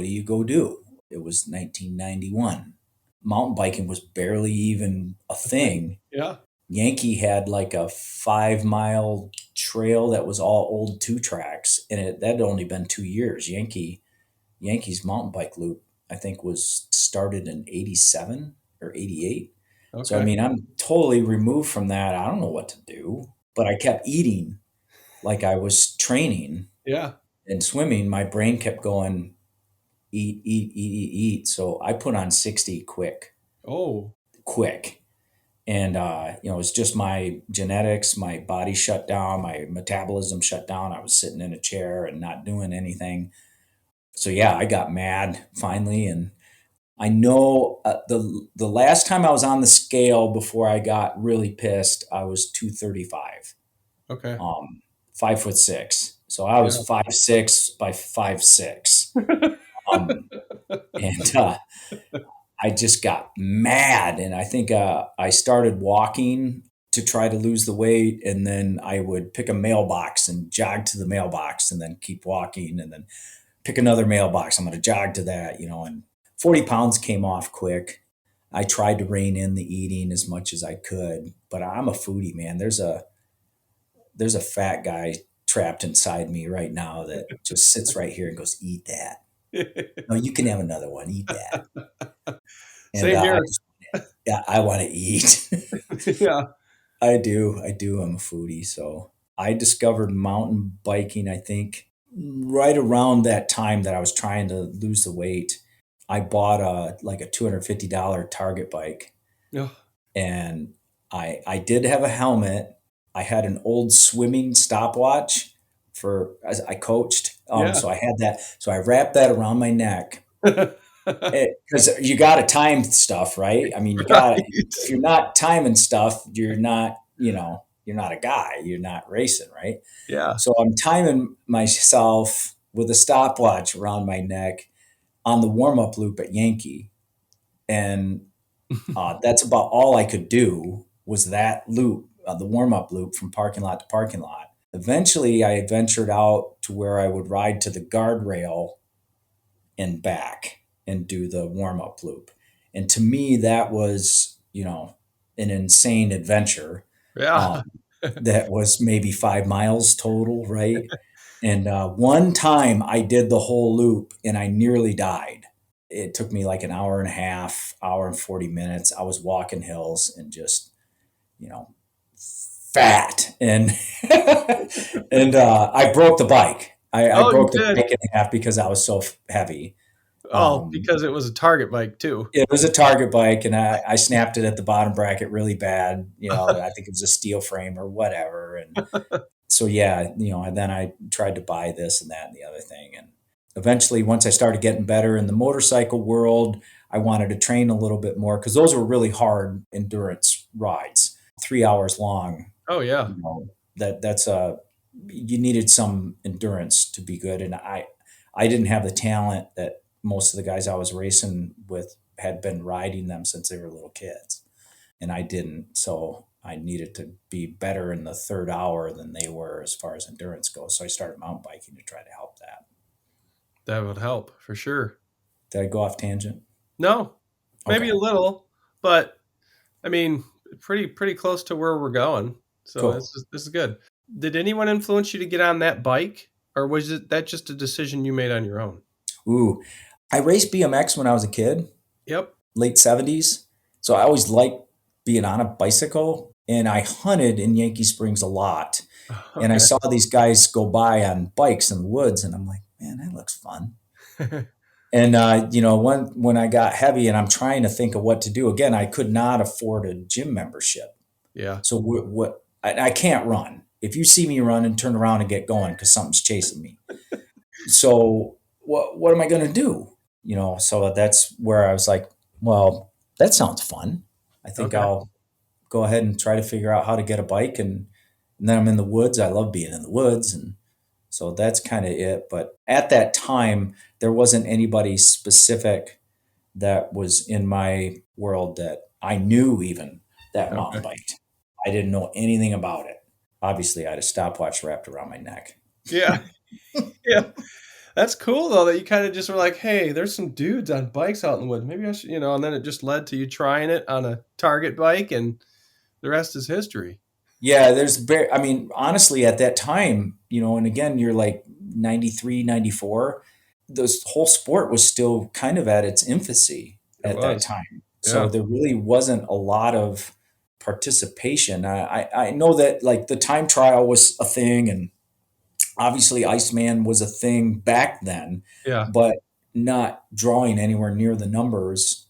you go do? It was 1991. Mountain biking was barely even a thing. Yeah. Yankee had like a 5 mile trail that was all old two tracks, and that had only been 2 years. Yankee's mountain bike loop, I think, was started in '87 or '88. So, I Okay. mean, I'm totally removed from that. I don't know what to do, but I kept eating like I was training Yeah. and swimming. My brain kept going, eat, eat, eat, eat, eat. So I put on 60 Oh, quick. And, it's just my genetics, my body shut down, my metabolism shut down. I was sitting in a chair and not doing anything. So, yeah, I got mad finally. And I know the last time I was on the scale before I got really pissed, I was 235, okay. 5'6". So I Yeah. was 5'6" by 5'6". Um, and I just got mad. And I think I started walking to try to lose the weight. And then I would pick a mailbox and jog to the mailbox and then keep walking and then pick another mailbox. I'm going to jog to that, and 40 pounds came off quick. I tried to rein in the eating as much as I could, but I'm a foodie, man. There's a fat guy trapped inside me right now that just sits right here and goes, "Eat that. No, you can have another one. Eat that." And Same here. yeah, I want to eat. Yeah. I do. I do. I'm a foodie. So I discovered mountain biking, I think, right around that time that I was trying to lose the weight. I bought a $250 Target bike, Oh, and I did have a helmet. I had an old swimming stopwatch for as I coached. yeah. So I had that. So I wrapped that around my neck because you got to time stuff, right? I mean, you got to, Right. if you're not timing stuff, you're not, you're not a guy, you're not racing, right? Yeah. So I'm timing myself with a stopwatch around my neck on the warm up loop at Yankee. And that's about all I could do was that loop, the warm up loop from parking lot to parking lot. Eventually, I ventured out to where I would ride to the guardrail and back and do the warm up loop. And to me, that was, an insane adventure. Yeah. That was maybe 5 miles total, right? And one time I did the whole loop and I nearly died. It took me like an hour and a half, hour and 40 minutes. I was walking hills and just, you know, fat. And and I broke the bike. I Oh, you broke the did. bike in half because I was so heavy. Oh, Um, because it was a target bike too. it was a Target bike, and I snapped it at the bottom bracket really bad. I think it was a steel frame or whatever. And so, yeah, and then I tried to buy this and that and the other thing. And eventually, once I started getting better in the motorcycle world, I wanted to train a little bit more because those were really hard endurance rides, 3 hours long. Oh yeah. You know, that's you needed some endurance to be good. And I didn't have the talent that most of the guys I was racing with had been riding them since they were little kids, and I didn't. So I needed to be better in the third hour than they were as far as endurance goes. So I started mountain biking to try to help that. That would help for sure. Did I go off tangent? No, maybe Okay, a little, but I mean, pretty close to where we're going. So cool. this is good. Did anyone influence you to get on that bike, or was it that just a decision you made on your own? Ooh, I raced BMX when I was a kid, Yep. late 70s. So I always liked being on a bicycle, and I hunted in Yankee Springs a lot. And I Okay. saw these guys go by on bikes in the woods, and I'm like, man, that looks fun. And when I got heavy, and I'm trying to think of what to do again, I could not afford a gym membership. Yeah. So what I can't run. If you see me run and turn around and get going because something's chasing me. So what am I going to do? So that's where I was like, well, that sounds fun. I think Okay. I'll go ahead and try to figure out how to get a bike, and then I'm in the woods. I love being in the woods, and so that's kind of it. But at that time, there wasn't anybody specific that was in my world that I knew even that mountain Okay. biked. I didn't know anything about it. Obviously, I had a stopwatch wrapped around my neck. Yeah. Yeah. That's cool though that you kind of just were like, "Hey, there's some dudes on bikes out in the woods. Maybe I should," and then it just led to you trying it on a Target bike, and the rest is history. Yeah, I mean, honestly, at that time, and again, you're like 93, 94. This whole sport was still kind of at its infancy It at that was. time. So Yeah. there really wasn't a lot of participation. I know that like the time trial was a thing, and obviously Iceman was a thing back then, Yeah. but not drawing anywhere near the numbers.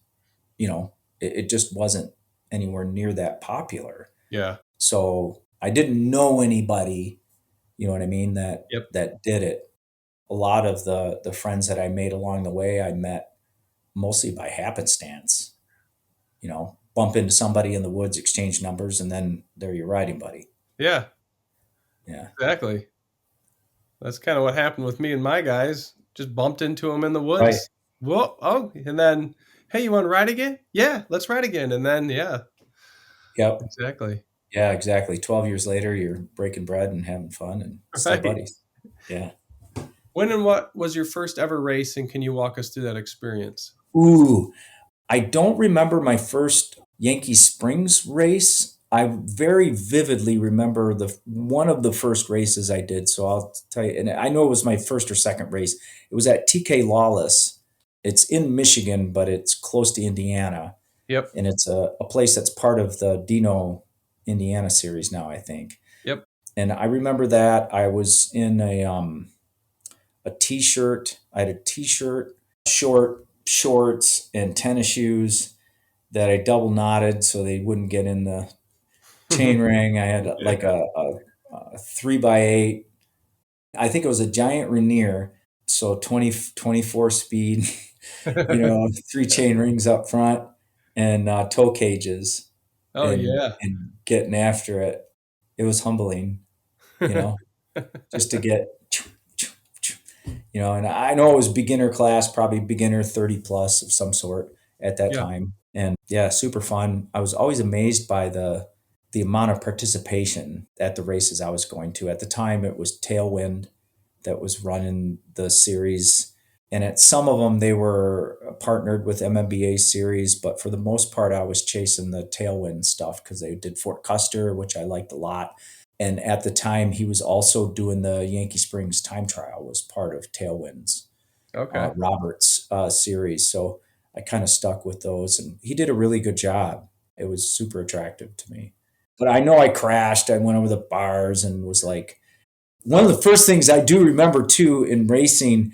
It just wasn't anywhere near that popular. Yeah. So I didn't know anybody, you know what I mean, that Yep. that did it. A lot of the friends that I made along the way, I met mostly by happenstance. Bump into somebody in the woods, exchange numbers, and then they're your riding buddy. Yeah. Yeah. Exactly. That's kind of what happened with me and my guys. Just bumped into them in the Right. woods. Whoa. Oh, and then, hey, you want to ride again? Yeah, let's ride again. And then, yeah, Yep. exactly. Yeah, exactly. 12 years later, you're breaking bread and having fun and still Right. buddies. Yeah. When and what was your first ever race? And can you walk us through that experience? Ooh, I don't remember my first Yankee Springs race. I very vividly remember the one of the first races I did. So I'll tell you, and I know it was my first or second race. It was at TK Lawless. It's in Michigan, but it's close to Indiana, Yep. and it's a place that's part of the Dino Indiana series now, I think. Yep. And I remember that I was in a t-shirt. I had a t-shirt, short shorts, and tennis shoes that I double knotted so they wouldn't get in the chain ring. I had like Yeah. a 3x8. I think it was a giant Rainier, so 24 speed, three chain rings up front and toe cages Oh, and yeah. and getting after it. It was humbling, you know, just to get, and I know it was beginner class, probably beginner 30 plus of some sort at that Yeah. time. And yeah, super fun. I was always amazed by the amount of participation at the races I was going to. At the time, it was Tailwind that was running the series. And at some of them, they were partnered with MMBA series, but for the most part, I was chasing the Tailwind stuff because they did Fort Custer, which I liked a lot. And at the time, he was also doing the Yankee Springs time trial, was part of Tailwind's Okay. Roberts series. So I kind of stuck with those, and he did a really good job. It was super attractive to me. But I know I crashed. I went over the bars and was like, one of the first things I do remember too in racing,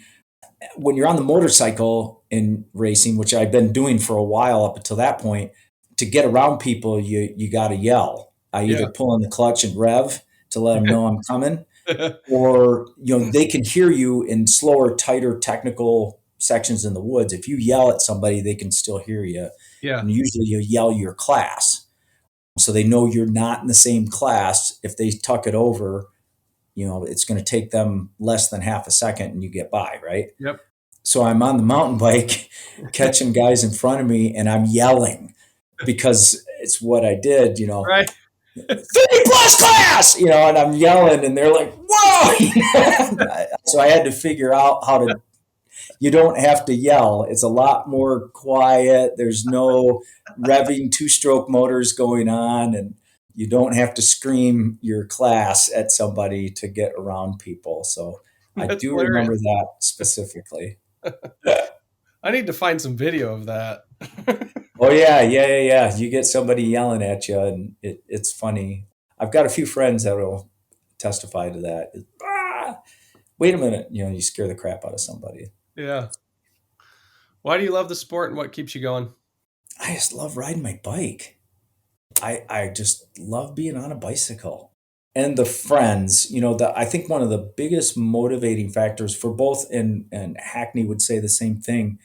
when you're on the motorcycle in racing, which I've been doing for a while up until that point, to get around people, you got to yell. I either Yeah. pull in the clutch and rev to let them know I'm coming, or they can hear you in slower, tighter technical sections in the woods. If you yell at somebody, they can still hear you, Yeah. and usually you yell your class, so they know you're not in the same class. If they tuck it over, it's going to take them less than half a second, and you get by, right? Yep. So I'm on the mountain bike, catching guys in front of me, and I'm yelling because it's what I did, Right. 30 plus class, and I'm yelling, and they're like, whoa. So I had to figure out you don't have to yell. It's a lot more quiet. There's no revving two-stroke motors going on, and you don't have to scream your class at somebody to get around people. So I That's do remember hilarious. that specifically. I need to find some video of that. Oh yeah, yeah, yeah, yeah. You get somebody yelling at you, and it's funny. I've got a few friends that will testify to that. Ah, wait a minute, you scare the crap out of somebody. Yeah. Why do you love the sport and what keeps you going? I just love riding my bike. I just love being on a bicycle. And the friends, I think one of the biggest motivating factors for both, and Hackney would say the same thing,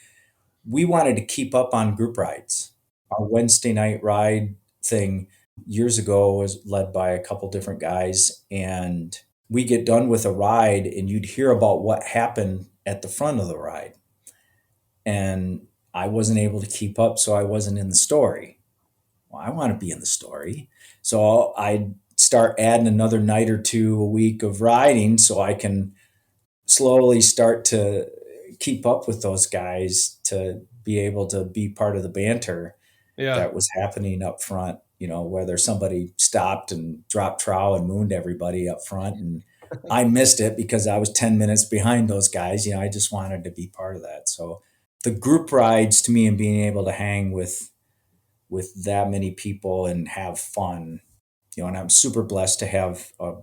we wanted to keep up on group rides. Our Wednesday night ride thing years ago was led by a couple different guys, and we get done with a ride and you'd hear about what happened at the front of the ride. And I wasn't able to keep up, so I wasn't in the story. Well, I want to be in the story. So I'd start adding another night or two a week of riding so I can slowly start to keep up with those guys to be able to be part of the banter Yeah. that was happening up front, whether somebody stopped and dropped trowel and mooned everybody up front. And I missed it because I was 10 minutes behind those guys. I just wanted to be part of that. So the group rides to me and being able to hang with with that many people and have fun. And I'm super blessed to have a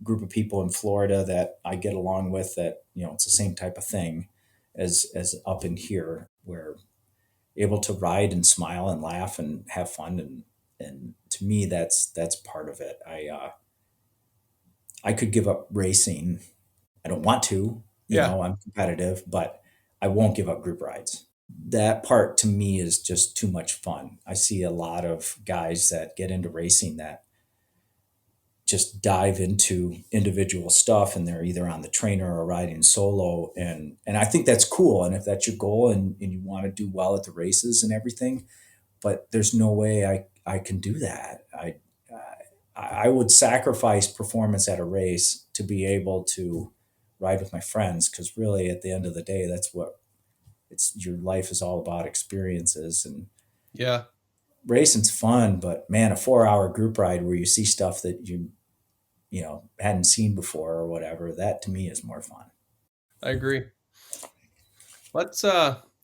group of people in Florida that I get along with that, it's the same type of thing as up in here, where able to ride and smile and laugh and have fun. And to me, that's part of it. I could give up racing. I don't want to, Yeah, I'm competitive, but I won't give up group rides. That part to me is just too much fun. I see a lot of guys that get into racing that just dive into individual stuff, and they're either on the trainer or riding solo, and I think that's cool. And if that's your goal, and you want to do well at the races and everything, but there's no way I can do that. I would sacrifice performance at a race to be able to ride with my friends, because really at the end of the day, that's what it's your life is all about, experiences. And yeah, racing's fun, but man, a 4 hour group ride where you see stuff that you hadn't seen before or whatever, that to me is more fun. I agree. Let's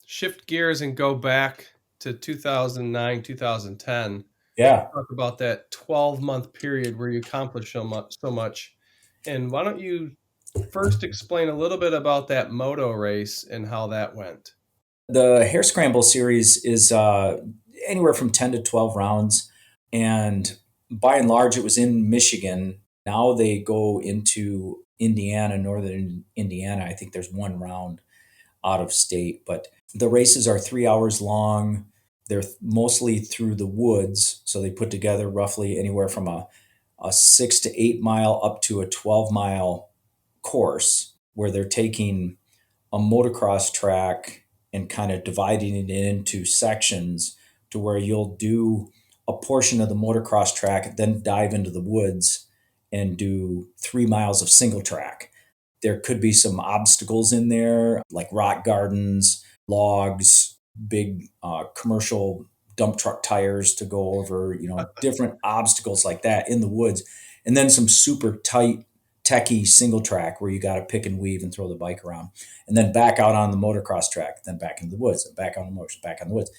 shift gears and go back to 2009, 2010. Yeah. Talk about that 12-month period where you accomplished so much. And why don't you first explain a little bit about that moto race and how that went? The Hare Scramble series is anywhere from 10 to 12 rounds. And by and large, it was in Michigan. Now they go into Indiana, northern Indiana. I think there's one round out of state, but the races are 3 hours long. They're mostly through the woods. So they put together roughly anywhere from a 6 to 8 mile up to a 12 mile course, where they're taking a motocross track and kind of dividing it into sections, to where you'll do a portion of the motocross track, then dive into the woods and do 3 miles of single track. There could be some obstacles in there, like rock gardens, logs, big commercial dump truck tires to go over, different obstacles like that in the woods. And then some super tight, techie single track where you got to pick and weave and throw the bike around. And then back out on the motocross track, then back into the woods, and back on the motor, back on the woods.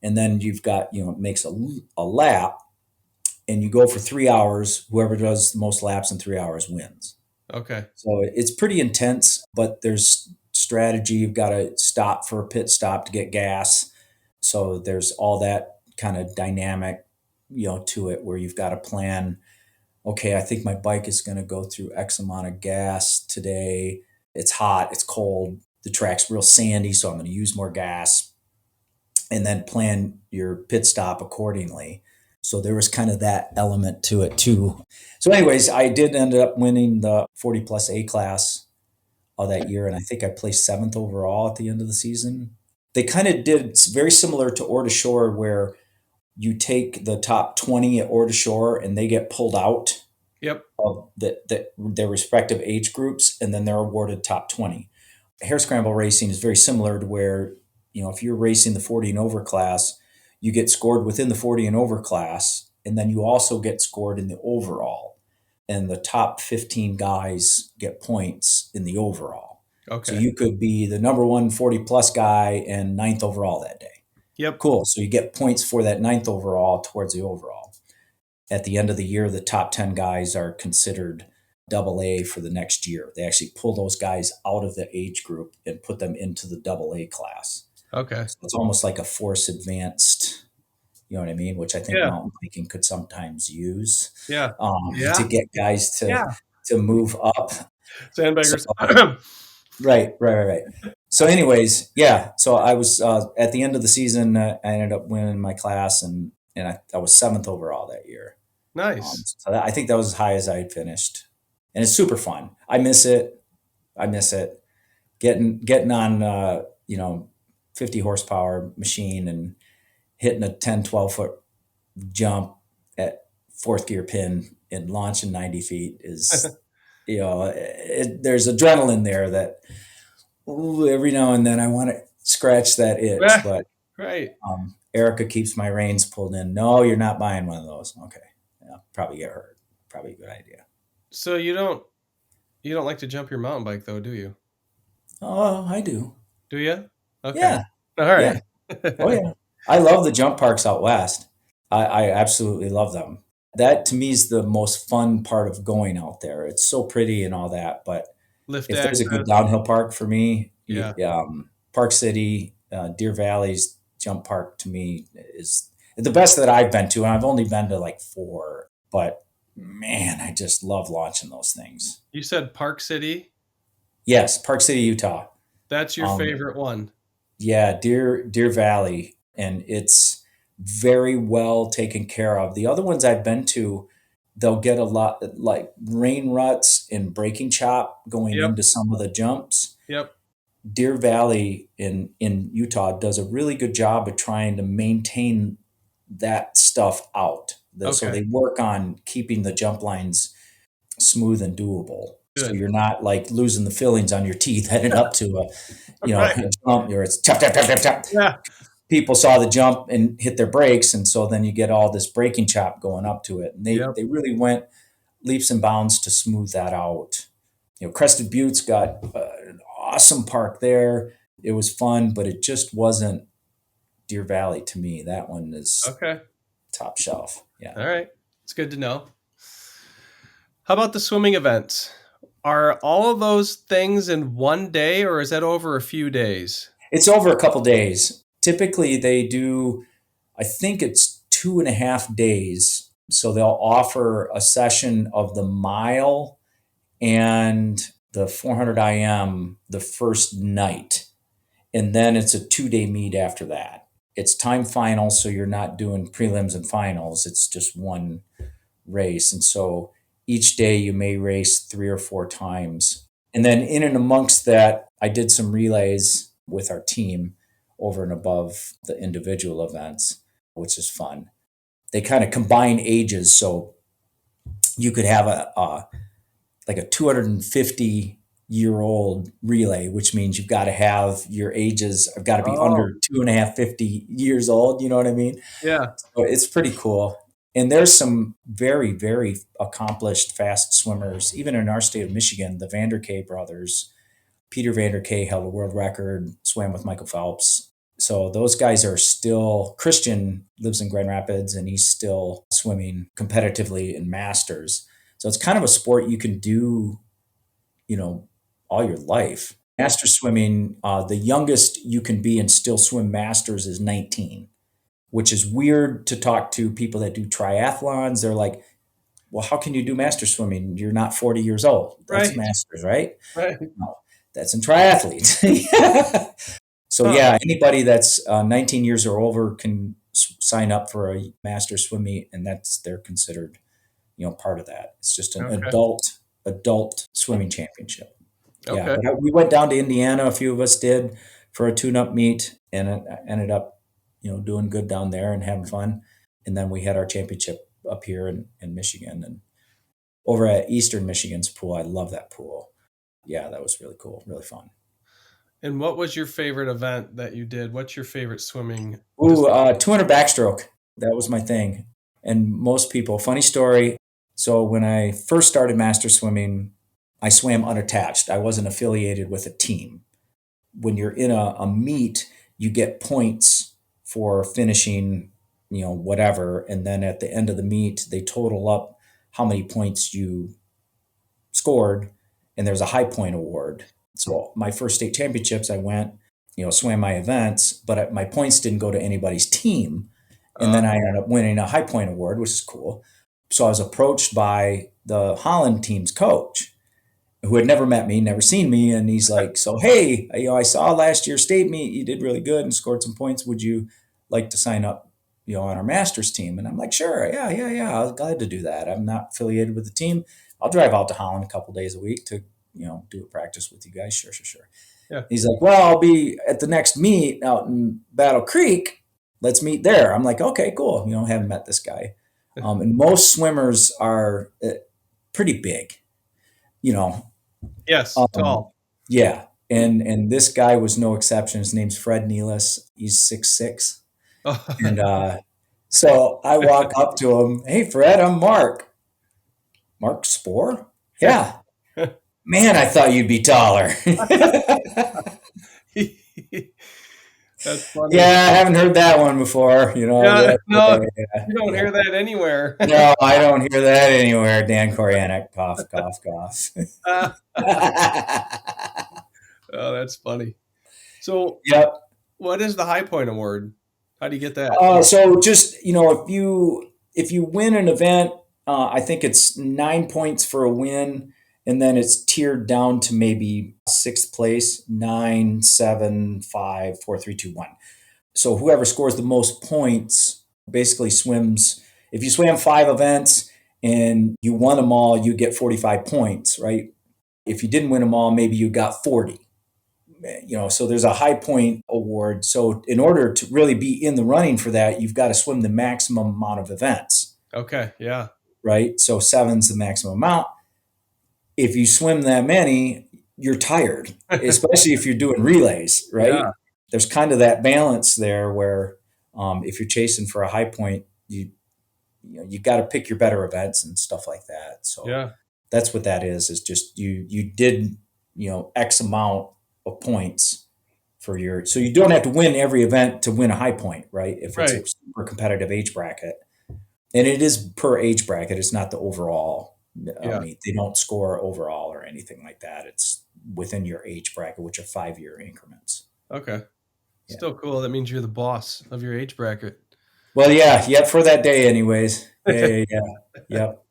And then you've got, it makes a lap, and you go for 3 hours. Whoever does the most laps in 3 hours wins. Okay. So it's pretty intense, but there's strategy. You've got to stop for a pit stop to get gas. So there's all that kind of dynamic, to it, where you've got to plan. Okay, I think my bike is going to go through X amount of gas today. It's hot, it's cold, the track's real sandy, so I'm going to use more gas, and then plan your pit stop accordingly. So there was kind of that element to it too. So, anyways, I did end up winning the 40 plus A class of that year, and I think I placed seventh overall at the end of the season. They kind of did, it's very similar to Ore to Shore, where you take the top 20 at Ore to Shore and they get pulled out Yep. of their respective age groups, and then they're awarded top 20. Hare scramble racing is very similar to where, if you're racing the 40 and over class, you get scored within the 40 and over class, and then you also get scored in the overall. And the top 15 guys get points in the overall. So Okay. you could be the number one 40 plus guy and ninth overall that day. Yep. Cool. So you get points for that ninth overall towards the overall. At the end of the year, the top 10 guys are considered double A for the next year. They actually pull those guys out of the age group and put them into the double A class. Okay. So it's almost like a force advanced, you know what I mean? Which I think Yeah. mountain biking could sometimes use, Yeah. Yeah. to get guys Yeah. to move up. So Sandbaggers. right. So, anyways, yeah. So I was at the end of the season. I ended up winning my class, and I was seventh overall that year. Nice. I think that was as high as I had finished, and it's super fun. I miss it. I miss it. Getting on 50 horsepower machine and hitting a 10, 12 foot jump at fourth gear pin and launching 90 feet is, there's adrenaline there that, ooh, every now and then I want to scratch that itch, but Right. Erica keeps my reins pulled in. No, you're not buying one of those. Okay. Yeah, probably get hurt. Probably a good idea. So you don't like to jump your mountain bike though, do you? Oh, I do. Do you? Okay. Yeah. All Yeah. right. Oh, yeah. I love the jump parks out west. I absolutely love them. That to me is the most fun part of going out there. It's so pretty and all that, but Lift if there's a good access. downhill park for me, Yeah. Park City, Deer Valley's jump park to me is the best that I've been to, and I've only been to like four. But man, I just love launching those things. You said Park City. Yes, Park City, Utah. That's your Um, favorite one. yeah, Deer Valley, and it's very well taken care of. The other ones I've been to, they'll get a lot like rain ruts and breaking chop going Yep. into some of the jumps. Yep. Deer Valley in Utah does a really good job of trying to maintain that stuff out. So Okay. they work on keeping the jump lines smooth and doable. So Good. you're not like losing the fillings on your teeth heading up to Right. a jump where it's tap, tap, tap, tap, tap. Yeah. People saw the jump and hit their brakes. And so then you get all this braking chop going up to it. And Yep. they really went leaps and bounds to smooth that out. Crested Butte's got an awesome park there. It was fun, but it just wasn't Deer Valley to me. That one is Okay. top shelf. Yeah. All right. It's good to know. How about the swimming events? Are all of those things in one day or is that over a few days? It's over a couple days. Typically, they do, I think it's 2.5 days. So they'll offer a session of the mile and the 400 IM the first night. And then it's a 2 day meet after that. It's time final, so you're not doing prelims and finals. It's just one race. And so each day you may race 3 or 4 times. And then in and amongst that, I did some relays with our team over and above the individual events, which is fun. They kind of combine ages. So you could have like a 250-year-old relay, which means you've got to have your ages have got to be Oh, under 2.5, 50 years old. You know what I mean? yeah. So it's pretty cool. And there's some very, very accomplished fast swimmers, even in our state of Michigan. The Vanderkay brothers, Peter Vanderkay held a world record, swam with Michael Phelps. So those guys are still, Christian lives in Grand Rapids and he's still swimming competitively in masters. So it's kind of a sport you can do, you know, all your life. Master swimming, the youngest you can be and still swim masters is 19, which is weird to talk to people that do triathlons. They're like, well, how can you do master swimming? You're not 40 years old. That's Right. masters, right? Right. No, that's in triathletes. So Huh. yeah, anybody that's 19 years or over can sign up for a master swim meet, and they're considered, part of that. It's just an Okay. adult swimming championship. Yeah, Okay. but we went down to Indiana. A few of us did for a tune-up meet, and it ended up, doing good down there and having fun. And then we had our championship up here in Michigan and over at Eastern Michigan's pool. I love that pool. Yeah, that was really cool, really fun. And what was your favorite event that you did? What's your favorite swimming? Ooh, 200 backstroke. That was my thing. And most people, funny story. So when I first started master swimming, I swam unattached. I wasn't affiliated with a team. When you're in a meet, you get points for finishing, whatever. And then at the end of the meet, they total up how many points you scored, and there's a high point award. So my first state championships, I went, swam my events, but my points didn't go to anybody's team. And Uh, then I ended up winning a high point award, which is cool. So I was approached by the Holland team's coach, who had never met me, never seen me, and he's like, "So hey, I saw last year's state meet, you did really good and scored some points. Would you like to sign up, on our masters team?" And I'm like, "Sure, yeah, I was glad to do that. I'm not affiliated with the team. I'll drive out to Holland a couple days a week to, do a practice with you guys. Sure." yeah. He's like, "Well, I'll be at the next meet out in Battle Creek. Let's meet there." I'm like, "Okay, cool." Haven't met this guy. And most swimmers are pretty big, you know, Yes. um, Tall. yeah, and this guy was no exception. His name's Fred Nealis. He's 6'6", and so I walk up to him. "Hey, Fred, I'm Mark. Mark Spore? Yeah, man, I thought you'd be taller." That's funny. Yeah, I haven't heard that one before. Yeah, no, Yeah, you don't yeah. hear that anywhere. No, I don't hear that anywhere. Dan Koreanic, cough, cough, cough. Oh, that's funny. So, Yep. what is the High Point Award? How do you get that? So just if you win an event, I think it's 9 points for a win, and then it's tiered down to maybe sixth place, 9, 7, 5, 4, 3, 2, 1. So whoever scores the most points basically swims. If you swam 5 events and you won them all, you get 45 points, right? If you didn't win them all, maybe you got 40. So there's a high point award. So in order to really be in the running for that, you've got to swim the maximum amount of events, Okay, yeah. right? So seven's the maximum amount. If you swim that many, you're tired, especially if you're doing relays, right? Yeah, There's kind of that balance there where if you're chasing for a high point, you got to pick your better events and stuff like that. So yeah, that's what that is just you did X amount of points for your, so you don't have to win every event to win a high point, right? If it's right. a super competitive age bracket, and it is per age bracket, it's not the overall. Yeah, They don't score overall or anything like that. It's within your age bracket, which are 5-year increments. okay. Yeah. Still cool. That means you're the boss of your age bracket. Well, yeah, for that day, anyways. Yeah. Yep.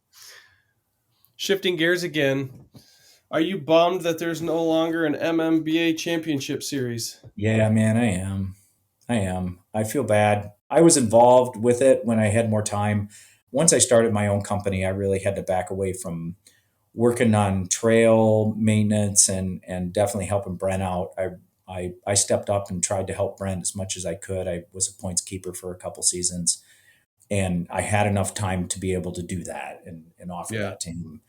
Shifting gears again, are you bummed that there's no longer an MMBA championship series? Yeah, man, I am. I am. I feel bad. I was involved with it when I had more time. Once I started my own company, I really had to back away from working on trail maintenance and definitely helping Brent out. I stepped up and tried to help Brent as much as I could. I was a points keeper for a couple seasons, and I had enough time to be able to do that and offer Yeah, that to him.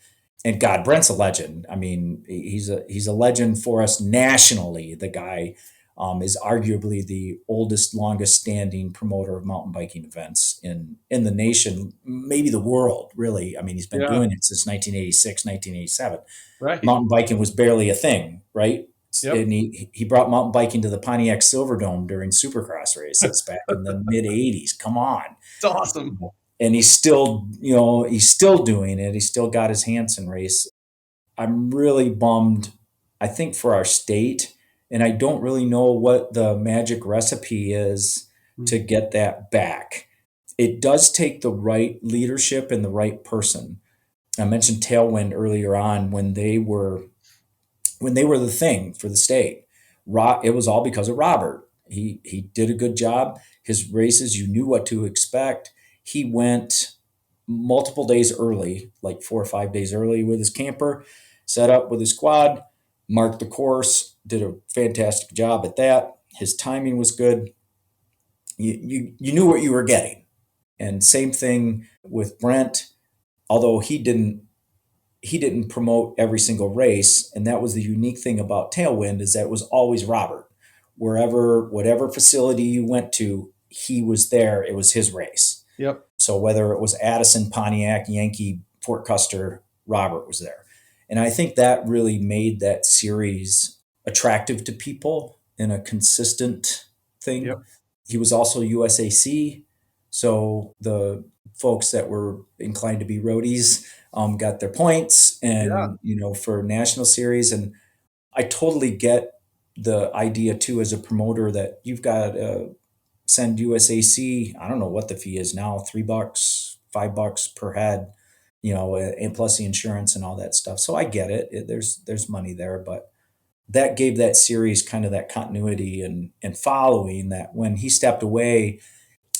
And God, Brent's a legend. I mean, he's a legend for us nationally. The guy is arguably the oldest, longest standing promoter of mountain biking events in the nation, maybe the world, really. I mean, he's been yeah, doing it since 1986, 1987. right. Mountain biking was barely a thing, right? Yep. And he brought mountain biking to the Pontiac Silverdome during Supercross races back in the mid 80s. Come on. It's awesome. And he's still doing it. He's still got his Hansen race. I'm really bummed, I think, for our state. And I don't really know what the magic recipe is to get that back. It does take the right leadership and the right person. I mentioned Tailwind earlier on when they were the thing for the state. It was all because of Robert. He did a good job. His races, you knew what to expect. He went multiple days early, like 4 or 5 days early with his camper, set up with his squad, marked the course, did a fantastic job at that. His timing was good. You knew what you were getting. And same thing with Brent, although he didn't promote every single race, and that was the unique thing about Tailwind is that it was always Robert. Whatever facility you went to, he was there. It was his race. Yep. So whether it was Addison, Pontiac, Yankee, Fort Custer, Robert was there. And I think that really made that series attractive to people in a consistent thing. Yep. He was also USAC. So the folks that were inclined to be roadies got their points Yeah. and, for national series. And I totally get the idea too, as a promoter, that you've got to send USAC. I don't know what the fee is now, $3, $5 per head, and plus the insurance and all that stuff. So I get it. There's money there, but that gave that series kind of that continuity and following that when he stepped away,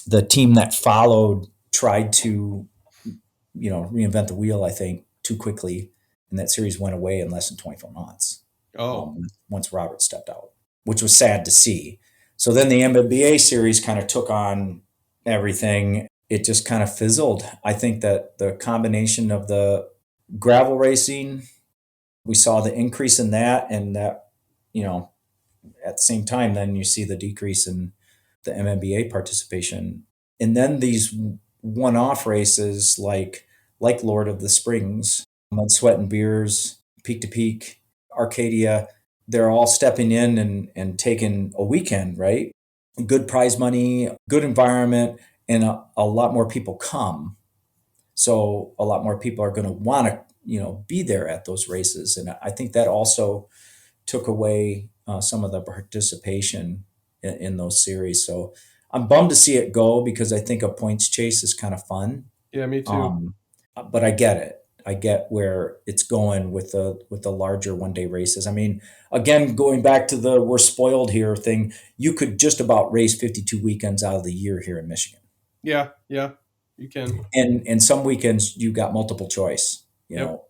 the team that followed tried to, reinvent the wheel, I think, too quickly. And that series went away in less than 24 months Oh, once Robert stepped out, which was sad to see. So then the MBA series kind of took on everything. It just kind of fizzled. I think that the combination of the gravel racing, we saw the increase in that, and that, at the same time, then you see the decrease in the MMBA participation. And then these one-off races like Lord of the Springs, Mud, Sweat, and Beers, Peak to Peak, Arcadia, they're all stepping in and taking a weekend, right? good prize money, good environment, and a lot more people come. So a lot more people are going to want to, be there at those races. And I think that also took away some of the participation in those series. So I'm bummed to see it go because I think a points chase is kind of fun. Yeah, me too. Um, but I get it. I get where it's going with the larger 1 day races. I mean, again, going back to the we're spoiled here thing, you could just about race 52 weekends out of the year here in Michigan. Yeah, yeah, you can. And some weekends you got multiple choice, Yep,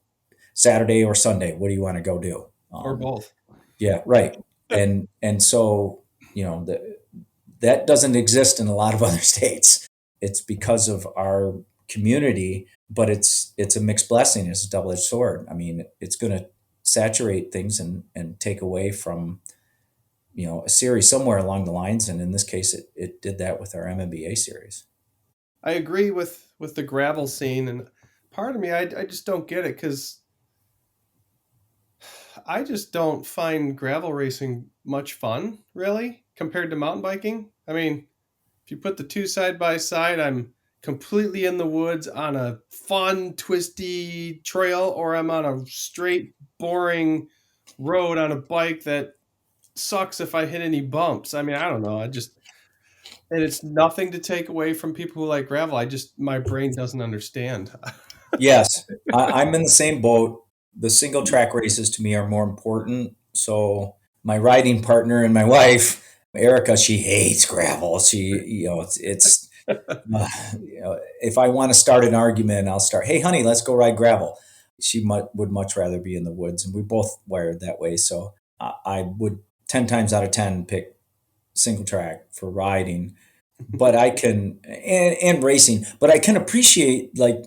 Saturday or Sunday. What do you want to go do? or both. Yeah, right. And so, that doesn't exist in a lot of other states. It's because of our community, but it's a mixed blessing. It's a double-edged sword. I mean, it's going to saturate things and take away from a series somewhere along the lines. And in this case, it did that with our MMBA series. I agree with the gravel scene, and part of me, I just don't get it because I just don't find gravel racing much fun, really, compared to mountain biking. I mean, if you put the two side by side, I'm completely in the woods on a fun, twisty trail, or I'm on a straight, boring road on a bike that sucks if I hit any bumps. I mean, I don't know. And it's nothing to take away from people who like gravel. My brain doesn't understand. Yes, I'm in the same boat. The single track races to me are more important. So my riding partner and my wife, Erica, she hates gravel. It's if I want to start an argument, I'll start, hey, honey, let's go ride gravel. Would much rather be in the woods. And we both wired that way. So I would 10 times out of 10 pick single track for riding. But I can, and racing, but I can appreciate, like,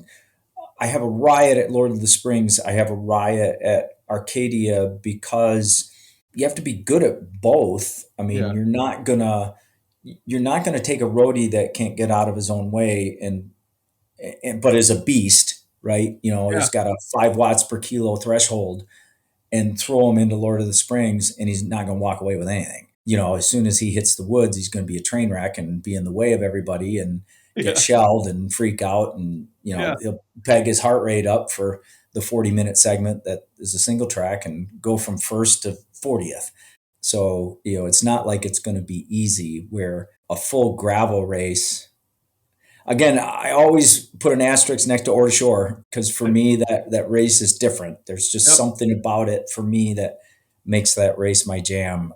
I have a riot at Lord of the Springs. I have a riot at Arcadia because you have to be good at both. I mean, Yeah, you're not gonna take a roadie that can't get out of his own way and but is a beast, right? yeah, He's got a 5 watts per kilo threshold and throw him into Lord of the Springs, and he's not going to walk away with anything. As soon as he hits the woods, he's going to be a train wreck and be in the way of everybody and get yeah, shelled and freak out. And, yeah, he'll peg his heart rate up for the 40-minute segment that is a single track and go from first to 40th. So, it's not like it's going to be easy where a full gravel race. Again, I always put an asterisk next to Or Shore because for me that race is different. There's just yep, something about it for me that makes that race my jam.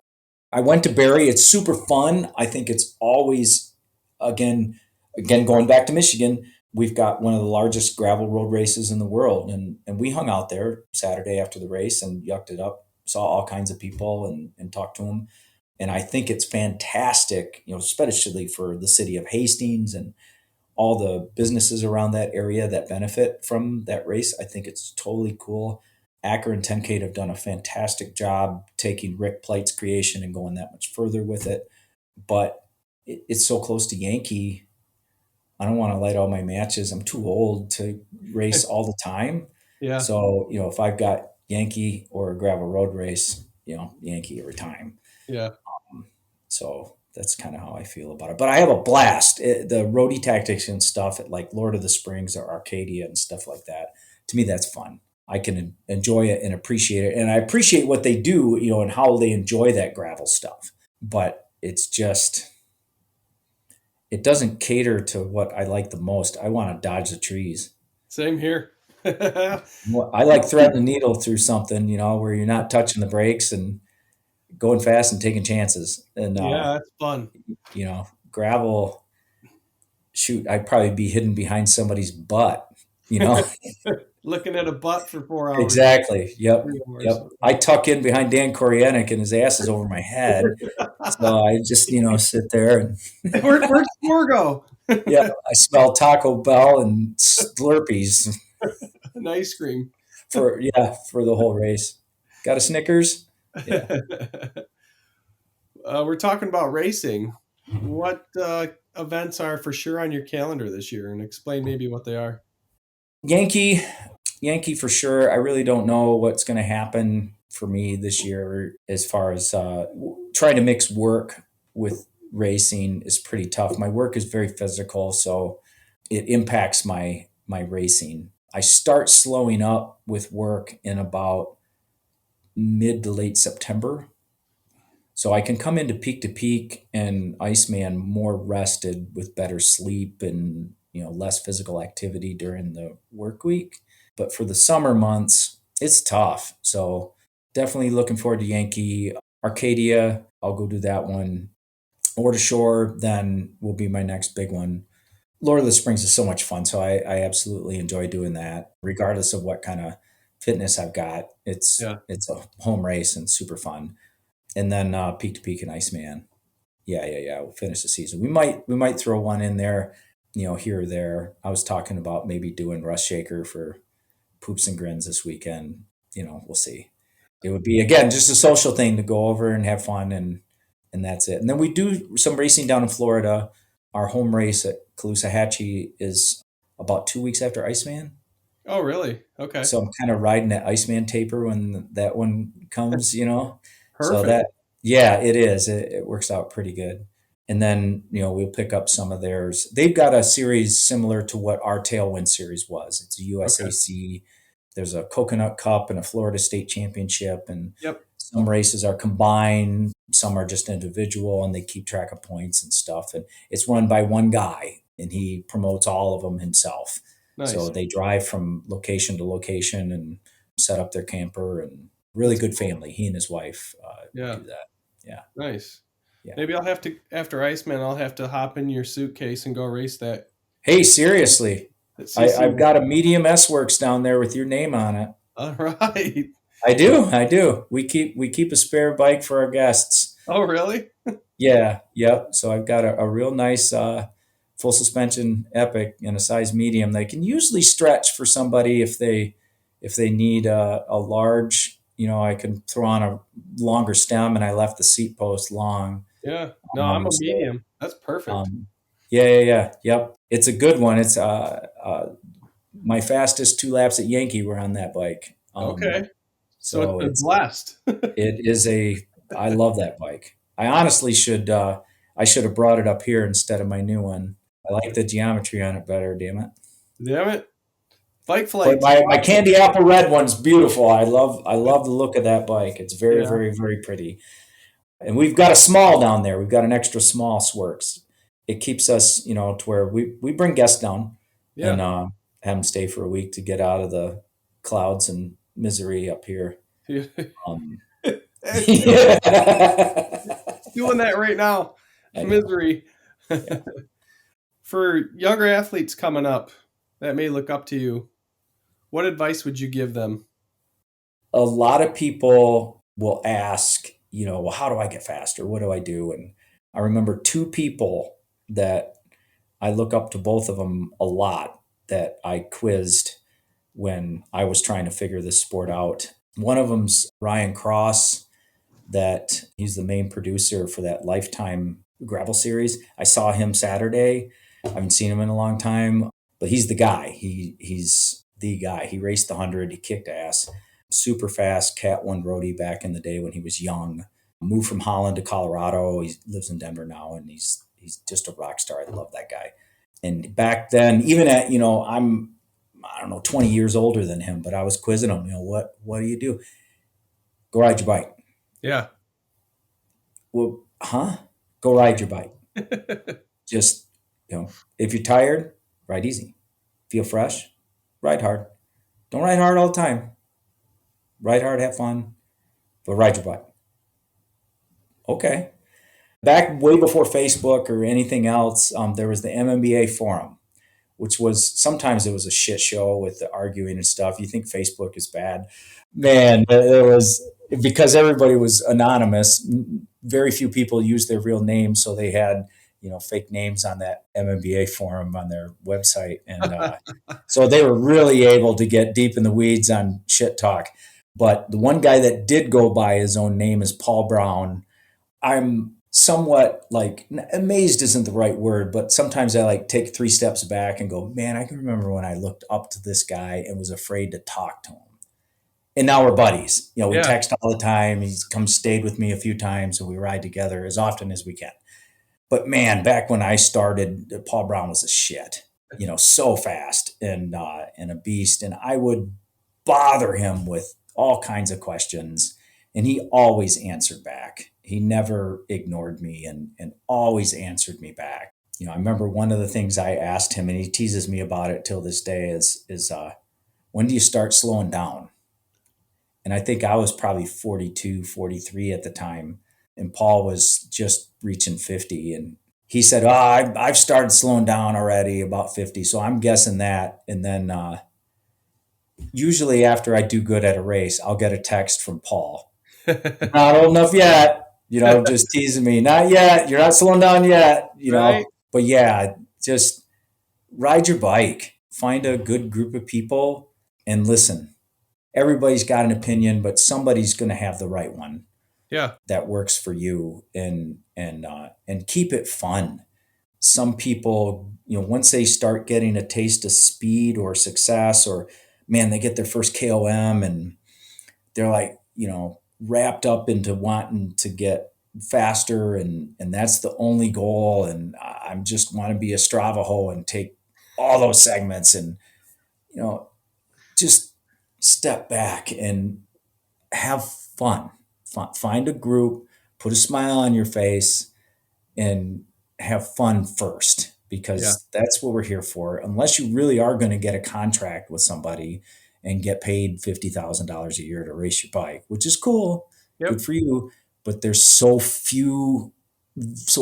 I went to Barrie. It's super fun. I think it's always again going back to Michigan. We've got one of the largest gravel road races in the world, and we hung out there Saturday after the race and yucked it up. Saw all kinds of people and talked to them. And I think it's fantastic, especially for the city of Hastings and all the businesses around that area that benefit from that race. I think it's totally cool. Acker and 10K have done a fantastic job taking Rick Plate's creation and going that much further with it. But it's so close to Yankee. I don't want to light all my matches. I'm too old to race all the time. yeah, So, if I've got Yankee or a gravel road race, Yankee every time. yeah. So that's kind of how I feel about it. But I have a blast. The roadie tactics and stuff at like Lord of the Springs or Arcadia and stuff like that. To me, that's fun. I can enjoy it and appreciate it. And I appreciate what they do, and how they enjoy that gravel stuff. But it doesn't cater to what I like the most. I want to dodge the trees. Same here. Yeah, Well, I like threading a needle through something, where you're not touching the brakes and going fast and taking chances. And, that's fun. gravel, shoot, I'd probably be hidden behind somebody's butt, you know? Looking at a butt for 4 hours, Exactly. Yep. 3 hours. Yep. I tuck in behind Dan Koreanic and his ass is over my head. So I just, sit there and, Where'd Spore go? yeah, I smell Taco Bell and Slurpees An ice cream. for the whole race. Got a Snickers? Yeah. We're talking about racing. What events are for sure on your calendar this year, and explain maybe what they are. Yankee, Yankee for sure. I really don't know what's going to happen for me this year as far as trying to mix work with racing is pretty tough. My work is very physical, so it impacts my racing. I start slowing up with work in about mid to late September. So I can come into peak to peak and Iceman more rested with better sleep and less physical activity during the work week. But for the summer months, it's tough. So definitely looking forward to Yankee. Arcadia, I'll go do that one. Or to Shore, then will be my next big one. Lord of the Springs is so much fun. So I absolutely enjoy doing that, regardless of what kind of fitness I've got. Yeah. It's a home race and super fun. And then Peak to Peak and Iceman. Yeah. We'll finish the season. We might throw one in there, here or there. I was talking about maybe doing Rush Shaker for Poops and Grins this weekend. We'll see. It would be again just a social thing to go over and have fun, and that's it. And then we do some racing down in Florida. Our home race at Caloosahatchee is about 2 weeks after Iceman. Oh, really? Okay. So I'm kind of riding that Iceman taper when that one comes. So Perfect. that, yeah, it is. It works out pretty good. And then, we'll pick up some of theirs. They've got a series similar to what our Tailwind series was. It's a Okay. USAC. There's a Coconut Cup and a Florida State Championship. And Yep. some races are combined, some are just individual, and they keep track of points and stuff. And it's run by one guy, and he promotes all of them himself. So Nice. they drive from location to location and set up their camper, and really That's good cool. family. He and his wife Yeah. do that. Yeah. Nice. Yeah. Maybe I'll have to after Iceman. I'll have to hop in your suitcase and go race Hey, seriously, that I've CC. got a medium S Works down there with your name on it. All right. I do. I do. We keep a spare bike for our guests. Oh, really? Yeah. Yep. So I've got a real nice full suspension Epic in a size medium. They can usually stretch for somebody if they need a large. I can throw on a longer stem, and I left the seat post long. Yeah. No, I'm a So medium. That's perfect. um, yeah. Yep. It's a good one. It's my fastest 2 laps at Yankee were on that bike. Okay. So it's So been blessed. it is I love that bike. I honestly I should have brought it up here instead of my new one. I like the geometry on it better, damn it. Damn it. Bike But flights. my candy apple red one's beautiful. I love the look of that bike. It's very, Yeah. very, very pretty. And we've got a small down there. We've got an extra small Swerks. It keeps us, to where we bring guests down and Yeah. have them stay for a week to get out of the clouds and misery up here. Um, yeah. Doing that right now. I know. Misery. Yeah. For younger athletes coming up that may look up to you, what advice would you give them? A lot of people will ask, well, how do I get faster? What do I do? And I remember two people that I look up to, both of them a lot, that I quizzed when I was trying to figure this sport out. One of them's Ryan Cross, that he's the main producer for that Lifetime gravel series. I saw him Saturday. I haven't seen him in a long time, but he's the guy. He's the guy. He raced the 100. He kicked ass. Super fast. Cat 1 roadie back in the day when he was young. Moved from Holland to Colorado. He lives in Denver now, and he's just a rock star. I love that guy. And back then, even at I don't know, 20 years older than him, but I was quizzing him. What do you do? Go ride your bike. Yeah. Well, huh? Go ride your bike. Just, if you're tired, ride easy. Feel fresh, ride hard. Don't ride hard all the time. Ride hard, have fun, but ride your bike. Okay. Back way before Facebook or anything else, there was the MMBA forum, which was sometimes it was a shit show with the arguing and stuff. You think Facebook is bad. Man, it was because everybody was anonymous. Very few people used their real names, so they had fake names on that MMBA forum on their website, and so they were really able to get deep in the weeds on shit talk. But the one guy that did go by his own name is Paul Brown. I'm somewhat like amazed isn't the right word, but sometimes I like take 3 steps back and go, man, I can remember when I looked up to this guy and was afraid to talk to him. And now we're buddies. We Yeah. text all the time. He's come stayed with me a few times and we ride together as often as we can. But man, back when I started, Paul Brown was a shit, so fast and a beast. And I would bother him with all kinds of questions, and he always answered back. He never ignored me and always answered me back. I remember one of the things I asked him, and he teases me about it till this day, is when do you start slowing down? And I think I was probably 42, 43 at the time. And Paul was just reaching 50. And he said, I've started slowing down already about 50. So I'm guessing that. And then usually after I do good at a race, I'll get a text from Paul. Not old enough yet, just teasing me. Not yet. You're not slowing down yet. Right? But yeah, just ride your bike, find a good group of people and listen. Everybody's got an opinion, but somebody's going to have the right one Yeah. that works for you, and keep it fun. Some people, once they start getting a taste of speed or success, or man, they get their first KOM and they're like, wrapped up into wanting to get faster, and that's the only goal. And I'm just want to be a Strava hoe and take all those segments, and you know, just step back and have fun. Find a group, put a smile on your face, and have fun first, Yeah. because that's what we're here for. Unless you really are going to get a contract with somebody and get paid $50,000 a year to race your bike, which is cool, good Yep. for you. But there's so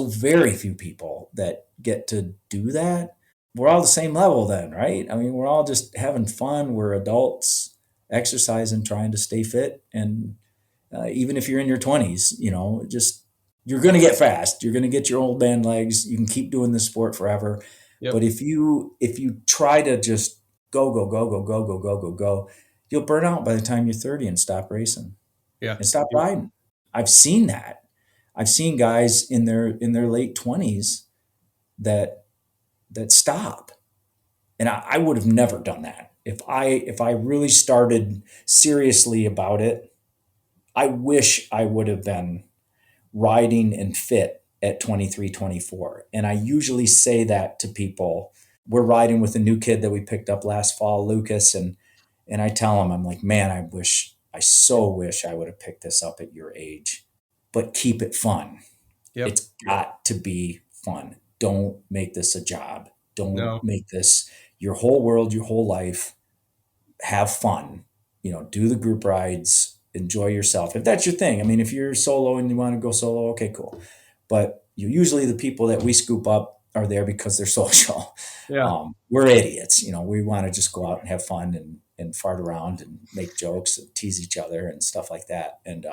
very few people that get to do that. We're all the same level then, right? I mean, we're all just having fun. We're adults exercising, trying to stay fit, and even if you're in your 20s, just you're going to get fast. You're going to get your old man legs. You can keep doing this sport forever. But Yep. if you try to just go go go go go go go go go, you'll burn out by the time you're 30 and stop racing Yeah. and stop riding. I've seen that. I've seen guys in their late 20s that stop, and I would have never done that if I really started seriously about it. I wish I would have been riding and fit at 23, 24. And I usually say that to people. We're riding with a new kid that we picked up last fall, Lucas, and I tell him, I'm like, man, I so wish I would have picked this up at your age. But keep it fun. Yep. It's got to be fun. Don't make this a job. Don't No. make this your whole world, your whole life. Have fun, do the group rides, enjoy yourself. If that's your thing. I mean, if you're solo and you want to go solo, okay, cool. But usually the people that we scoop up are there because they're social. Yeah. We're idiots. We want to just go out and have fun and fart around and make jokes and tease each other and stuff like that. And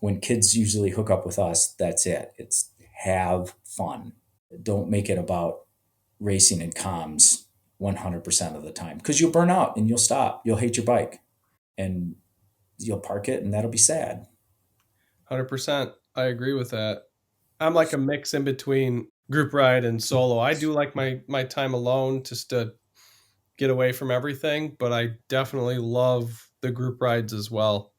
when kids usually hook up with us, that's it. It's have fun. Don't make it about racing and comms 100% of the time, because you'll burn out and you'll stop. You'll hate your bike and you'll park it, and that'll be sad. 100%. I agree with that. I'm like a mix in between group ride and solo. I do like my time alone just to get away from everything, but I definitely love the group rides as well.